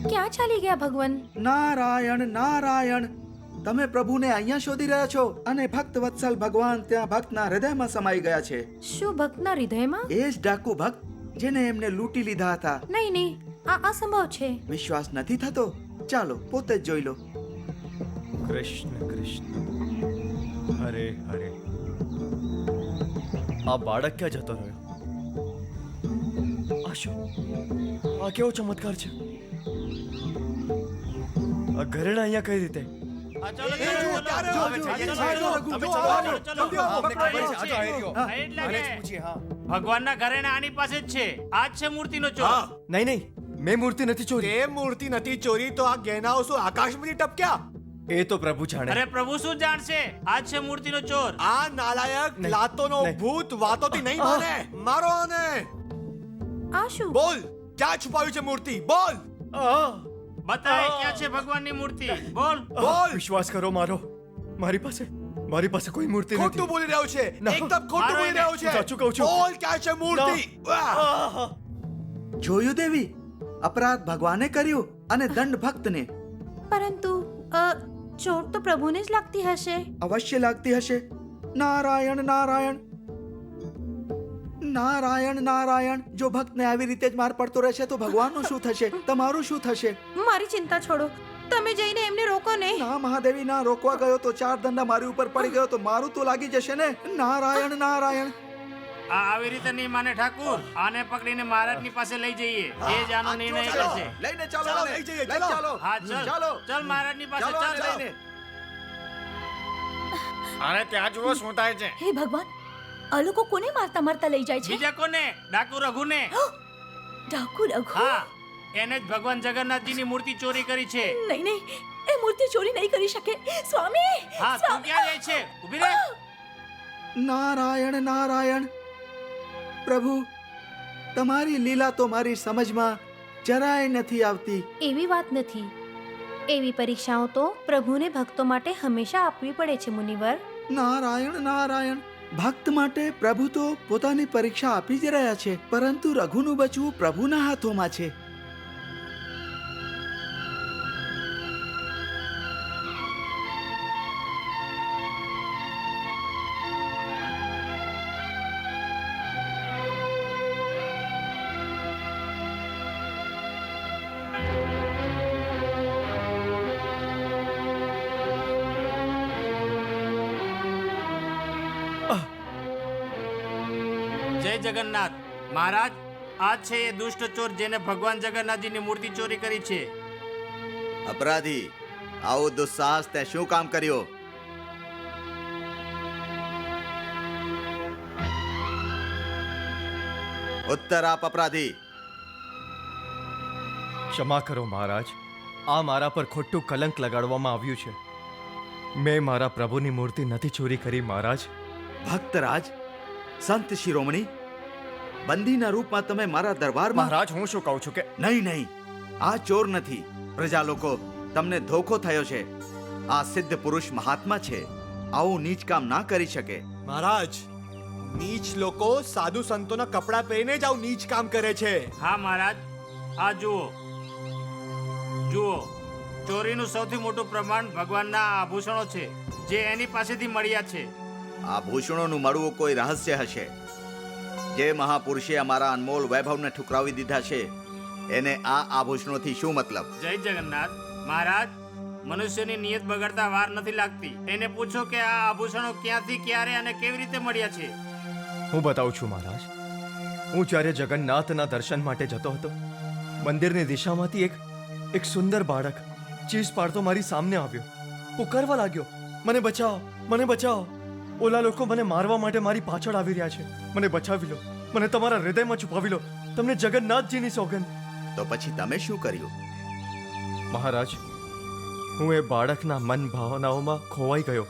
ક્યાં ચાલી ગયા ભગવાન? નારાયણ નારાયણ. તમે પ્રભુને અહીંયા શોધી રહ્યા છો અને ભક્ત વત્સલ ભગવાન ત્યાં ભક્તના હૃદયમાં સમાઈ ગયા છે. શું ભક્તના હૃદયમાં? એ જ ડાકુ ભક્ત જેને એમને લૂંટી લીધા હતા. નહીં, આ અસંભવ છે. વિશ્વાસ નથી થતો? ચાલો પોતે જ જોઈ લો. કૃષ્ણ કૃષ્ણ હરે હરે. આ બાળક ક્યાં જતો રહ્યો? આ શું? આ કેવો ચમત્કાર છે? આ ઘરેણા અહીંયા કઈ રીતે? આ ચાલો, એ જુઓ, ચાલો, જો, ચાલો, જો, ચાલો, જો, તમે જો, ચાલો, જો, ચાલો, જો, ચાલો. જો, આ જો, જ જો, છે. જો, આ જ લાગે. ભગવાનના ઘરેણા આની પાસે જ છે. આ જ છે મૂર્તિનો ચોર. હા, નહીં નહીં, મેં મૂર્તિ નથી ચોરી. તે મૂર્તિ નથી ચોરી તો આ ગહેનાઓ શું આકાશમાંથી ટપક્યા? એ તો પ્રભુ જાણે. અરે પ્રભુ શું જાણશે? આ જ છે મૂર્તિનો ચોર. આ નાલાયક નહીં, લાતોનો નહીં. ભૂત વાતોથી નહીં માને. મારો આને. આ શું? બોલ, ક્યાં છુપાયું છે મૂર્તિ? બોલ. બતાય ક્યાં છે ભગવાનની મૂર્તિ? બોલ. બોલ. વિશ્વાસ કરો મારો, મારી પાસે કોઈ મૂર્તિ નથી. ખોટું બોલી રહ્યો છે. ના. એકદમ ખોટું મારો બોલી એને. રહ્યો છે. સાચું કહું છું. બોલ, ક્યાં છે મૂર્તિ? આહ! જોયું દેવી, અપરાધ ભગવાને કર્યું અને દંડ ભક્તને. પરંતુ ચોર તો પ્રભુને જ લાગતી હશે. અવશ્ય લાગતી હશે. નારાયણ નારાયણ નારાયણ નારાયણ. જો ભક્તને આવી રીતે જ માર પડતો રહેશે તો ભગવાનનું શું થશે? તમારું શું થશે? મારી ચિંતા છોડો, તમે જઈને એમને રોકો ને. ના મહાદેવી, ના રોકવા ગયો તો 4 દંડા મારી ઉપર પડી ગયો તો મારું તો લાગી જશે ને. નારાયણ નારાયણ. આ આવી રીતે નહીં માને ઠાકુર. આને પકડીને મહારાજની પાસે લઈ જઈએ. એ જ આનો નિર્ણય કરશે. લઈને ચાલો, ચાલો, આને. લઈ જઈએ, લઈ ચાલો. ચાલો. હા ચાલ ચાલ મહારાજની પાસે ચાલો, આને ચાલ. લઈને. અરે ત્યાં જુઓ શું થાય છે. હે ભગવાન, આ લોકો કોને મારતા મારતા લઈ જાય છે? બીજા કોને? ડાકુ રઘુને. ડાકુ રઘુ? હા, એને જ ભગવાન જગન્નાથજીની મૂર્તિ ચોરી કરી છે. નહીં નહીં, એ મૂર્તિ ચોરી નહીં કરી શકે. સ્વામી, હા, તું ક્યાં જાય છે? ઊભી રહે. નારાયણ નારાયણ. પ્રભુ, તમારી લીલા તો મારી સમજમાં જરાય નથી આવતી. એવી વાત નથી. એવી પરીક્ષાઓ તો પ્રભુને ભક્તો માટે હંમેશા આપવી પડે છે મુનિવર. નારાયણ નારાયણ. ભક્ત માટે પ્રભુ તો પોતાની પરીક્ષા આપી જ રહ્યા છે, પરંતુ રઘુનું બચવું પ્રભુના હાથોમાં છે. જય જગન્નાથ. મહારાજ, આ છે એ દુષ્ટ ચોર જેને ભગવાન જગન્નાથજીની મૂર્તિ ચોરી કરી છે. અપરાધી, આવું દુસ્સાહસ તે શું કામ કર્યો? ઉત્તર આપ અપરાધી. ક્ષમા કરો મહારાજ, આ મારા પર ખોટું કલંક લગાડવામાં આવ્યું છે. મેં મારા પ્રભુની મૂર્તિ નથી ચોરી કરી મહારાજ. ભક્તરાજ, સંત શિરોમણી, બંદીના રૂપમાં તમે મારા દરબારમાં મહારાજ હું શું કહું છું કે નહીં, આ ચોર નથી. પ્રજા લોકો, તમને ધોખો થયો છે. આ સિદ્ધ પુરુષ મહાત્મા છે, આવું નીચ કામ ના કરી શકે. મહારાજ, નીચ લોકો સાધુ સંતોના કપડાં પહેરીને જ આવું નીચ કામ કરે છે. હા મહારાજ, આ જુઓ જુઓ, ચોરીનું સૌથી મોટું પ્રમાણ ભગવાનના આભૂષણો છે જે એની પાસેથી મળ્યા છે. આભૂષણોનું મળવું કોઈ રહસ્ય હશે. જે મહાપુરુષે અમારા અનમોલ વૈભવને ઠુકરાવી દીધા છે એને આ આભૂષણોથી શું મતલબ? જય જગન્નાથ. મહારાજ, મનુષ્યની નિયત બગડતા વાર નથી લાગતી. એને પૂછો કે આ આભૂષણો ક્યાંથી, ક્યારે અને કેવી રીતે મળ્યા છે. હું બતાવું છું મહારાજ. હું જ્યારે જગન્નાથના દર્શન માટે જતો હતો, મંદિરની દિશામાંથી એક સુંદર બાળક ચીસ પાડતો મારી સામે આવ્યો. પુકારવા લાગ્યો, મને બચાવો, મને બચાવો. ઓલા લોકો મને મારવા માટે મારી પાછળ આવી રહ્યા છે. મને બચાવી લો, મને તમારા હૃદયમાં છુપાવી લો, તમને જગન્નાથજીની સોગંદ. તો પછી તમે શું કર્યું? મહારાજ, હું એ બાળકના મન ભાવનાઓમાં ખોવાઈ ગયો.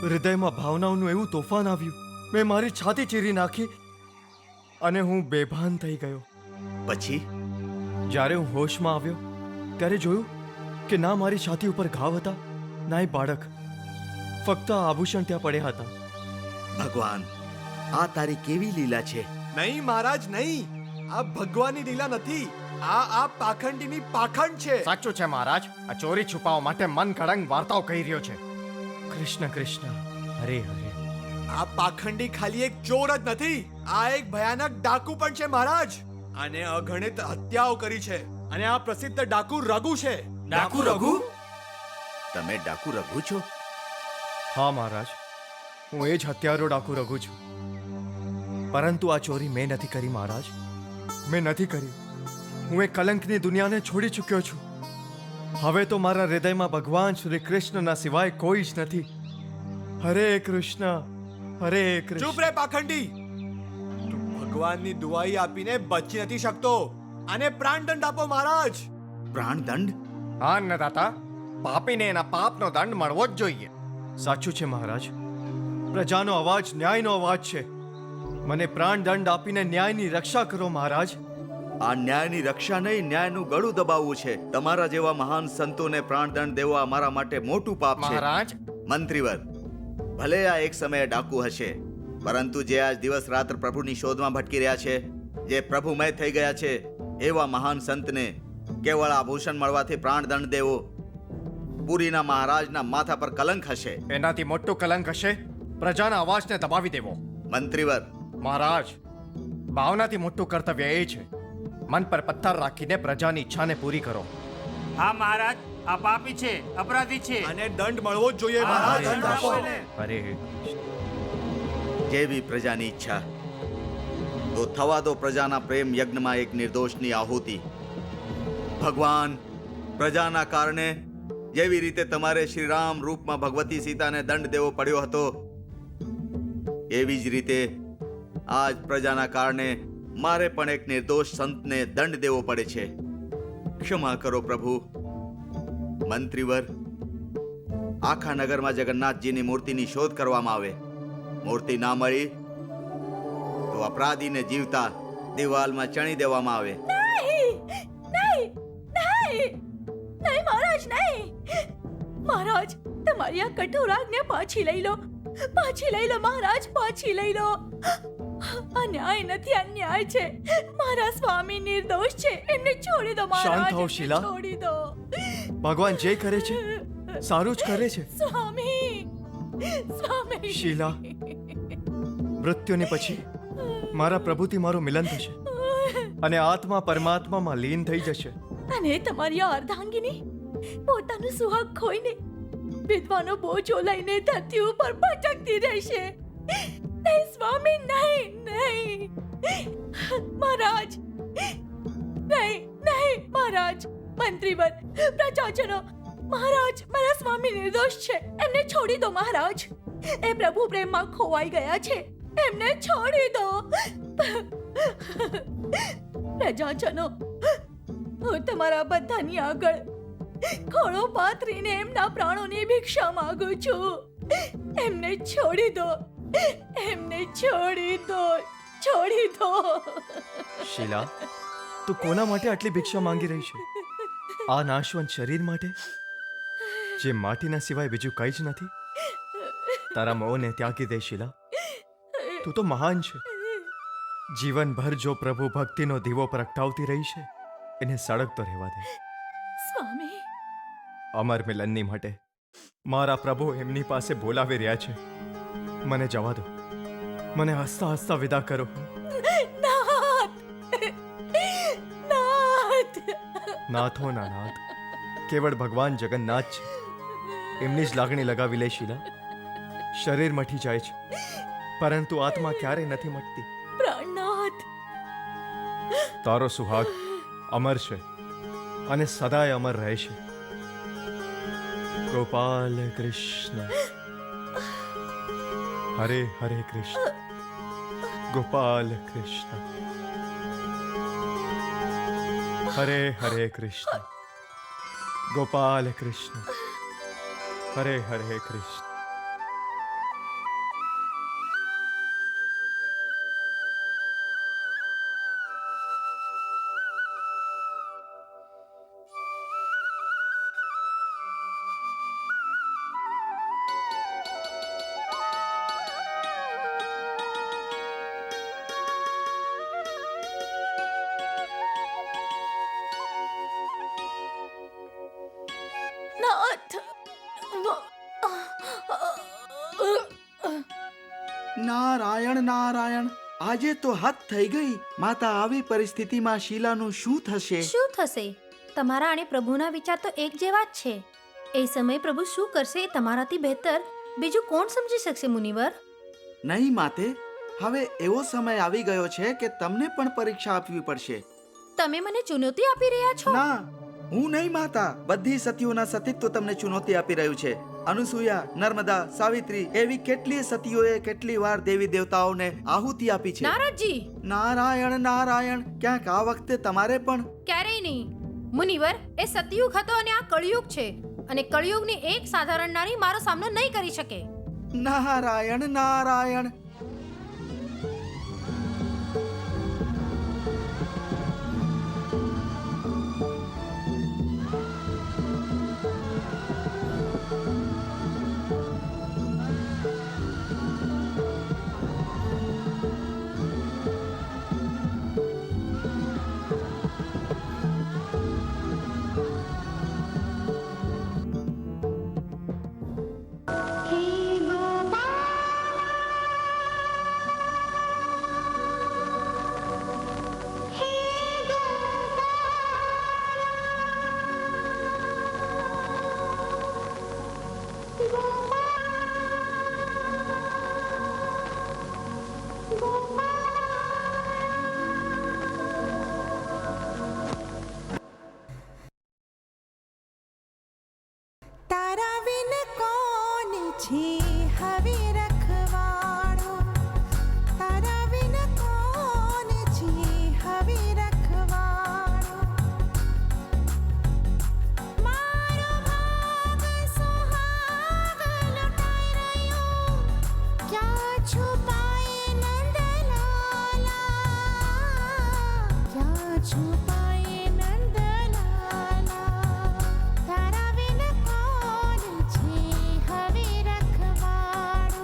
હૃદયમાં ભાવનાઓનું એવું તોફાન આવ્યું, મેં મારી છાતી ચીરી નાખી અને હું બેભાન થઈ ગયો. પછી જ્યારે હું હોશમાં આવ્યો ત્યારે જોયું કે ના મારી છાતી ઉપર ઘાવ હતા, ના એ બાળક. ફક્ત આ આભૂષણ ત્યાં પડ્યા હતા. ભગવાન, આ તારી કેવી લીલા છે! નહીં મહારાજ, નહીં. આ ભગવાનની લીલા નથી. આ પાખંડીની પાખંડ છે. સાચું છે મહારાજ, આ ચોરી છુપાવવા માટે મન ગળંગ વાર્તાઓ કહી રહ્યો છે. કૃષ્ણ કૃષ્ણ, હરે હરે. આ પાખંડી ખાલી એક ચોર જ નથી, આ એક ભયાનક ડાકુ પણ છે મહારાજ. આને અગણિત હત્યાઓ કરી છે અને આ પ્રસિદ્ધ ડાકુ રઘુ છે. ડાકુ રઘુ? તમે ડાકુ રઘુ છો? હા મહારાજ, હું એ જ હત્યારો ડાકુ રઘુ છું. પરંતુ આ ચોરી મેં નથી કરી મહારાજ, મેં નથી કરી. હું એ કલંકની દુનિયાને છોડી ચૂક્યો છું. હવે તો મારા હૃદયમાં ભગવાન શ્રી કૃષ્ણના સિવાય કોઈ જ નથી. હરે કૃષ્ણ, હરે કૃષ્ણ. ચૂપ રે પાખંડી! તું ભગવાનની દુઆઈ આપીને બચી નથી શકતો. આને પ્રાણદંડ આપો મહારાજ. પ્રાણદંડ? હા અન્નદાતા, પાપીને એના પાપનો દંડ મળવો જ જોઈએ. સાચું છે મહારાજ, પ્રજાનો અવાજ ન્યાયનો અવાજ છે. મને પ્રાણદંડ આપીને ન્યાયની રક્ષા કરો મહારાજ. આ ન્યાયની રક્ષા નહીં, ન્યાયનું ગળું દબાવવું છે. તમારા જેવા મહાન સંતોને પ્રાણદંડ દેવો અમારા માટે મોટું પાપ છે. મહારાજ, મંત્રીવર, ભલે આ એક સમયે ડાકુ હશે, પરંતુ જે આજ દિવસ રાત્ર પ્રભુની શોધમાં ભટકી રહ્યા છે, જે પ્રભુમય થઈ ગયા છે, એવા મહાન સંતને કેવળ આભૂષણ મળવાથી પ્રાણદંડ દેવો પુરીના મહારાજના માથા પર કલંક હશે. એનાથી મોટું કલંક હશે પ્રજાના અવાજને દબાવી દેવો. મંત્રીવર, મહારાજ, ભાવનાથી મોટું કર્તવ્ય એ છે મન પર પથ્થર રાખીને પ્રજાની ઈચ્છાને પૂરી કરો. હા મહારાજ, આ પાપી છે, અપરાધી છે. આને દંડ મળવો જ જોઈએ મહારાજ. દંડ આપો એને. અરે જેવી પ્રજાની ઈચ્છા, તો થવા દો પ્રજાના પ્રેમ યજ્ઞમાં એક નિર્દોષની આહુતિ. ભગવાન, પ્રજાના કારણે જેવી રીતે તમારે શ્રી રામ રૂપમાં ભગવતી સીતાને દંડ દેવો પડ્યો હતો, એવી જ રીતે આજ પ્રજાના કારણે મારે પણ એક નિર્દોષ સંતને દંડ દેવો પડે છે. ક્ષમા કરો પ્રભુ. મંત્રીવર, આખા નગરમાં જગન્નાથજીની મૂર્તિની શોધ કરવામાં આવે. મૂર્તિ ના મળી તો અપરાધીને જીવતા દિવાલમાં ચણી દેવામાં આવે. નહીં, નહીં, નહીં, નહીં મહારાજ, નહીં. મહારાજ, તમારી આ કઠોર આજ્ઞા પાછી લઈ લો, પાછી લઈ લો મહારાજ, પાછી લઈ લો. અન્યાય નથી, અન્યાય છે. મારા સ્વામી નિર્દોષ છે, એમને છોડી દો મહારાજ. શાંત થાઓ, શીલા. છોડી દો. ભગવાન જે કરે છે સારું જ કરે છે. સ્વામી, સ્વામી. શીલા, મૃત્યુને પછી મારા પ્રભુથી મારું મિલન થશે અને આત્મા પરમાત્મામાં લીન થઈ જશે. અને તમારી આ અર્ધાંગીની પોતાનું સુહાગ ખોઈને વિધવાનો બોજો લઈને ધરતી ઉપર ભટકતી રહેશે. નહીં સ્વામી, નહીં, નહીં. મહારાજ, નહીં, નહીં મહારાજ. મંત્રીવર, પ્રજાજનો, મહારાજ, મારા સ્વામી નિર્દોષ છે, એમને છોડી દો મહારાજ. એ પ્રભુ પ્રેમમાં ખોવાઈ ગયા છે, એમને છોડી દો. પ્રજાજનો, હું તમારા બધાની આગળ ખોળો પાથરીને એમના પ્રાણોની ભિક્ષા માંગુ છું. એમને છોડી દો, એમને છોડી દો. છોડી દો. શીલા તું કોના માટે આટલી ભિક્ષા માંગી રહી છે? આ નાશવંત શરીર માટે, જે માટીના સિવાય બીજું કંઈ જ નથી? તારા મોહને ત્યાગી દે શીલા. તું તો મહાન છે. જીવનભર જો પ્રભુ ભક્તિનો દીવો પ્રગટાવતી રહી છે, એને સળગતો રહેવા દે. સ્વામી, અમર મિલનની માટે મારા પ્રભુ એમની પાસે બોલાવી રહ્યા છે. મને જવા દો. મને હસતા હસતા વિદા કરો. નાથ, નાથ. નાથોના નાથ કેવળ ભગવાન જગન્નાથ છે. એમની જ લાગણી લગાવી લે શીલા. શરીર મટી જાય છે, પરંતુ આત્મા ક્યારેય નથી મટતી. પ્રાણનાથ, તારો સુહાગ અમર છે અને સદાય અમર રહેશે. ગોપાલ કૃષ્ણ હરે હરે કૃષ્ણ, ગોપાલ કૃષ્ણ હરે હરે કૃષ્ણ, ગોપાલ કૃષ્ણ હરે હરે કૃષ્ણ. નાથ. નારાયણ નારાયણ, આજે તો હદ થઈ ગઈ. માતા, આવી પરિસ્થિતિમાં શીલાનું શું થશે? શું થશે? તમારા અને પ્રભુના વિચાર તો એક જેવા જ છે. એ સમયે પ્રભુ શું કરશે એ તમારાથી બહેતર બીજું કોણ સમજી શકશે મુનિવર? નહીં માતે, હવે એવો સમય આવી ગયો છે કે તમને પણ પરીક્ષા આપવી પડશે. તમે મને ચુનૌતી આપી રહ્યા છો? ના, હું નહીં માતા. બધી સતીઓના સતીત્વ તમને ચુનૌતી આપી રહ્યું છે. અનુસૂયા, નર્મદા, સાવિત્રી એવી કેટલીય સતીઓએ કેટલી વાર દેવી દેવતાઓને આહુતિ આપી છે. નારદજી! નારાયણ નારાયણ, ક્યાંક આ વખતે તમારે પણ. ક્યારેય નહીં મુનિવર. એ સતયુગ હતો અને આ કળિયુગ છે, અને કળિયુગની એક સાધારણ નારી મારો સામનો નહીં કરી શકે. નારાયણ નારાયણ. તારા વિન કોણ છે હવે રખવાડો? તારા વિન કોણ છે હવે રખવાડો? મારો ભાગ સુહાગ લટાઈ રહ્યો, ક્યાં છુપાય નંદલાલા? ક્યાં છુપાય નંદલાલા? તારા વિન કોણ છે હવે રખવાડો?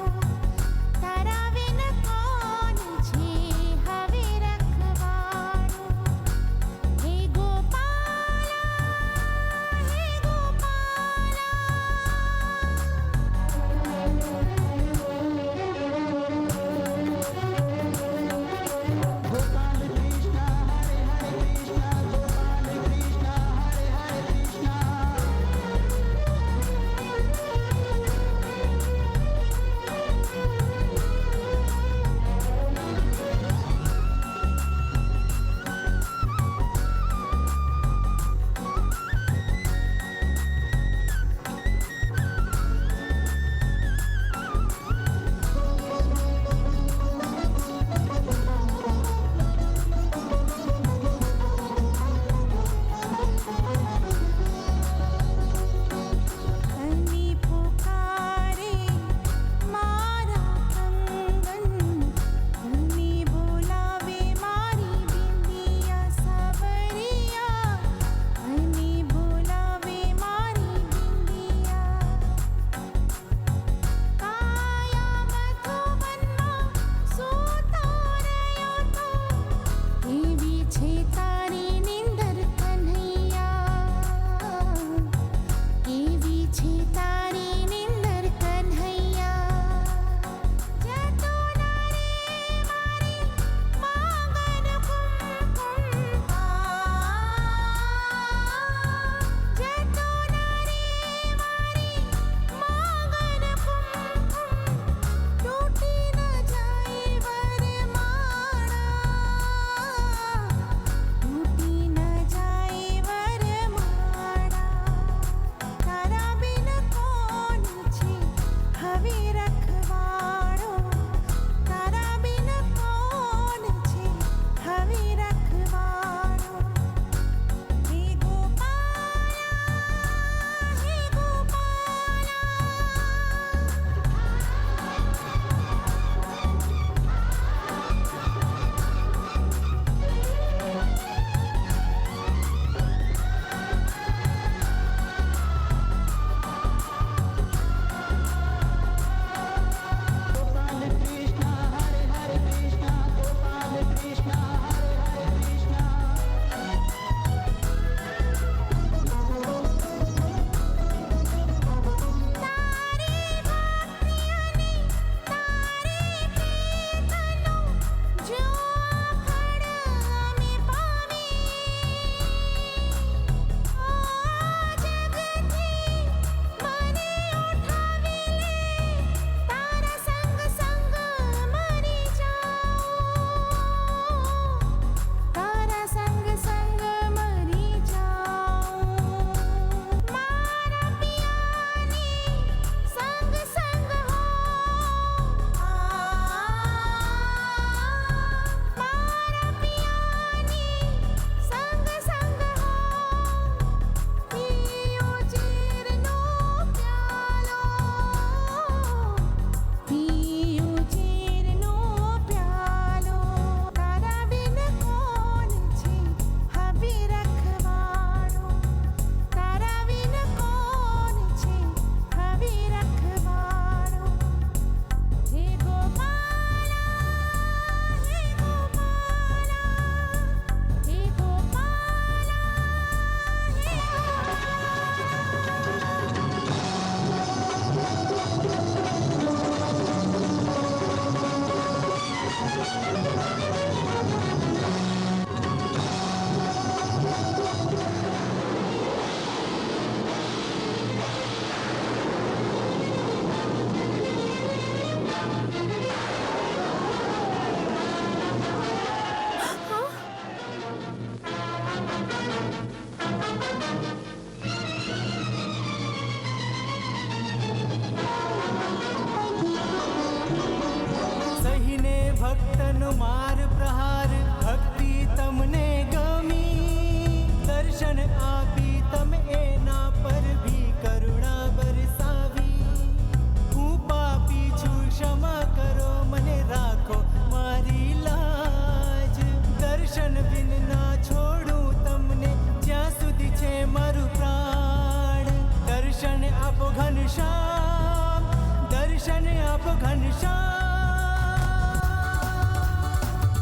को घनश्याम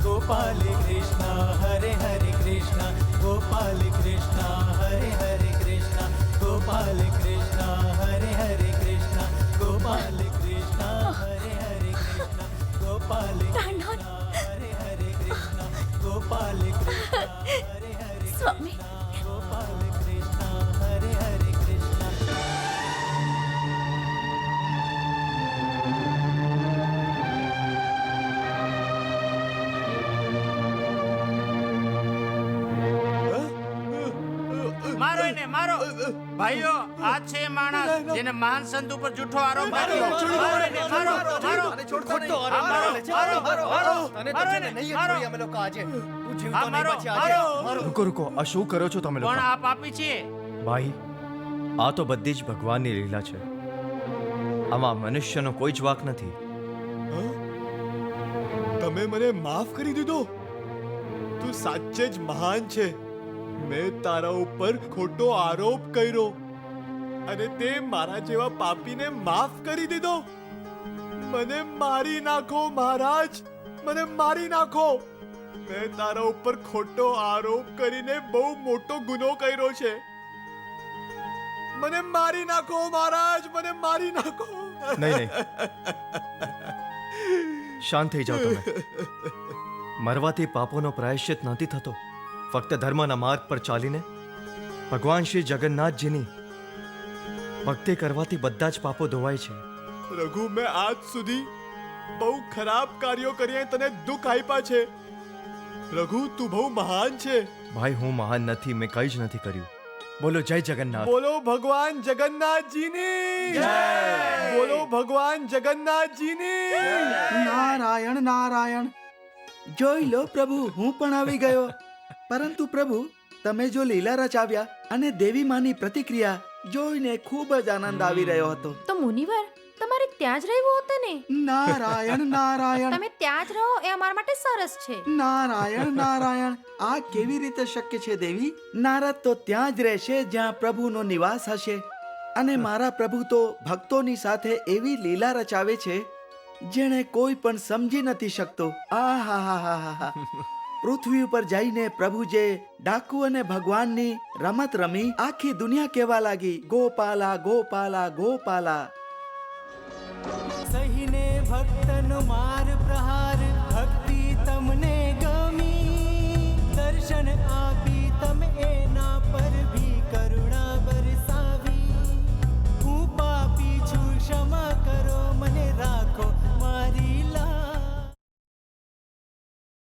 गोपाल कृष्ण हरे हरे कृष्ण गोपाल कृष्ण हरे हरे कृष्ण गोपाल कृष्ण हरे हरे कृष्ण गोपाल कृष्ण हरे हरे कृष्ण गोपाल प्राणनाथ, हरे हरे कृष्ण गोपाल कृष्ण हरे हरे સ્વામી गोपाल कृष्ण हरे हरे कृष्ण મારો એને મારો ભાઈઓ આ છે એ માણસ જેને માન સંત ઉપર જૂઠો આરોપ માર્યો મારો એને મારો મારો ખોટો આ મારો મારો મારો તને તો મારો છે ને એને, નહીં જ મારો. છોડી અમે લોકો આજે તું જીવતો આ નહીં મારો, બચી આજે મારો. રૂકો રૂકો આ શું કરો છો તમે પણ લોકો આ પાપી છે ભાઈ આ તો બધી જ ભગવાનની લીલા છે આમાં મનુષ્યનો કોઈ જ વાંક નથી તમે મને માફ કરી દીધો તું સાચે જ મહાન છે મેં તારા ઉપર ખોટો આરોપ કર્યો અને તે મારા જેવા પાપીને માફ કરી દીધો મને મારી નાખો મહારાજ મને મારી નાખો મેં તારા ઉપર ખોટો આરોપ કરીને બહુ મોટો ગુનો કર્યો છે મને મારી નાખો મહારાજ મને મારી નાખો નહીં નહીં શાંત થઈ જાઓ તમે મરવાથી પાપોનો પ્રાયશ્ચિત નથી થતો ફક્ત ધર્મના માર્ગ પર ચાલીને ભગવાન શ્રી જગન્નાથજીની ભક્તિ કરવાથી બધા જ પાપો ધોવાય છે રઘુ મેં આજ સુધી બહુ ખરાબ કાર્યો કર્યા તને દુઃખ આપ્યા છે રઘુ તું બહુ મહાન છે ભાઈ હું મહાન નથી મેં કંઈ જ નથી કર્યું બોલો જય જગન્નાથ બોલો ભગવાન જગન્નાથજીની જય બોલો ભગવાન જગન્નાથજીની નારાયણ નારાયણ જોઈ લો પ્રભુ હું પણ આવી ગયો પરંતુ પ્રભુ તમે જો લીલા રચાવ્યા અને દેવી માની પ્રતિક્રિયા જોઈને ખૂબ જ આનંદ આવી રહ્યો હતો તો મુનિવર તમારે ત્યાં જ રહેવું હતું ને નારાયણ નારાયણ તમે ત્યાં જ રહો એ અમારા માટે સરસ છે નારાયણ નારાયણ આ કેવી રીતે શક્ય છે દેવી નારદ તો ત્યાં જ રહેશે જ્યાં પ્રભુનો નિવાસ હશે અને મારા પ્રભુ તો ભક્તોની સાથે એવી લીલા રચાવે છે જેણે કોઈ પણ સમજી નથી શકતો આહાહાહાહા. પૃથ્વી ઉપર જઈને પ્રભુ જે ડાકુ અને ભગવાનની રમત રમી આખી દુનિયા કહેવા લાગી ગોપાલા ગોપાલા ગોપાલા સહીને ભક્તનો માર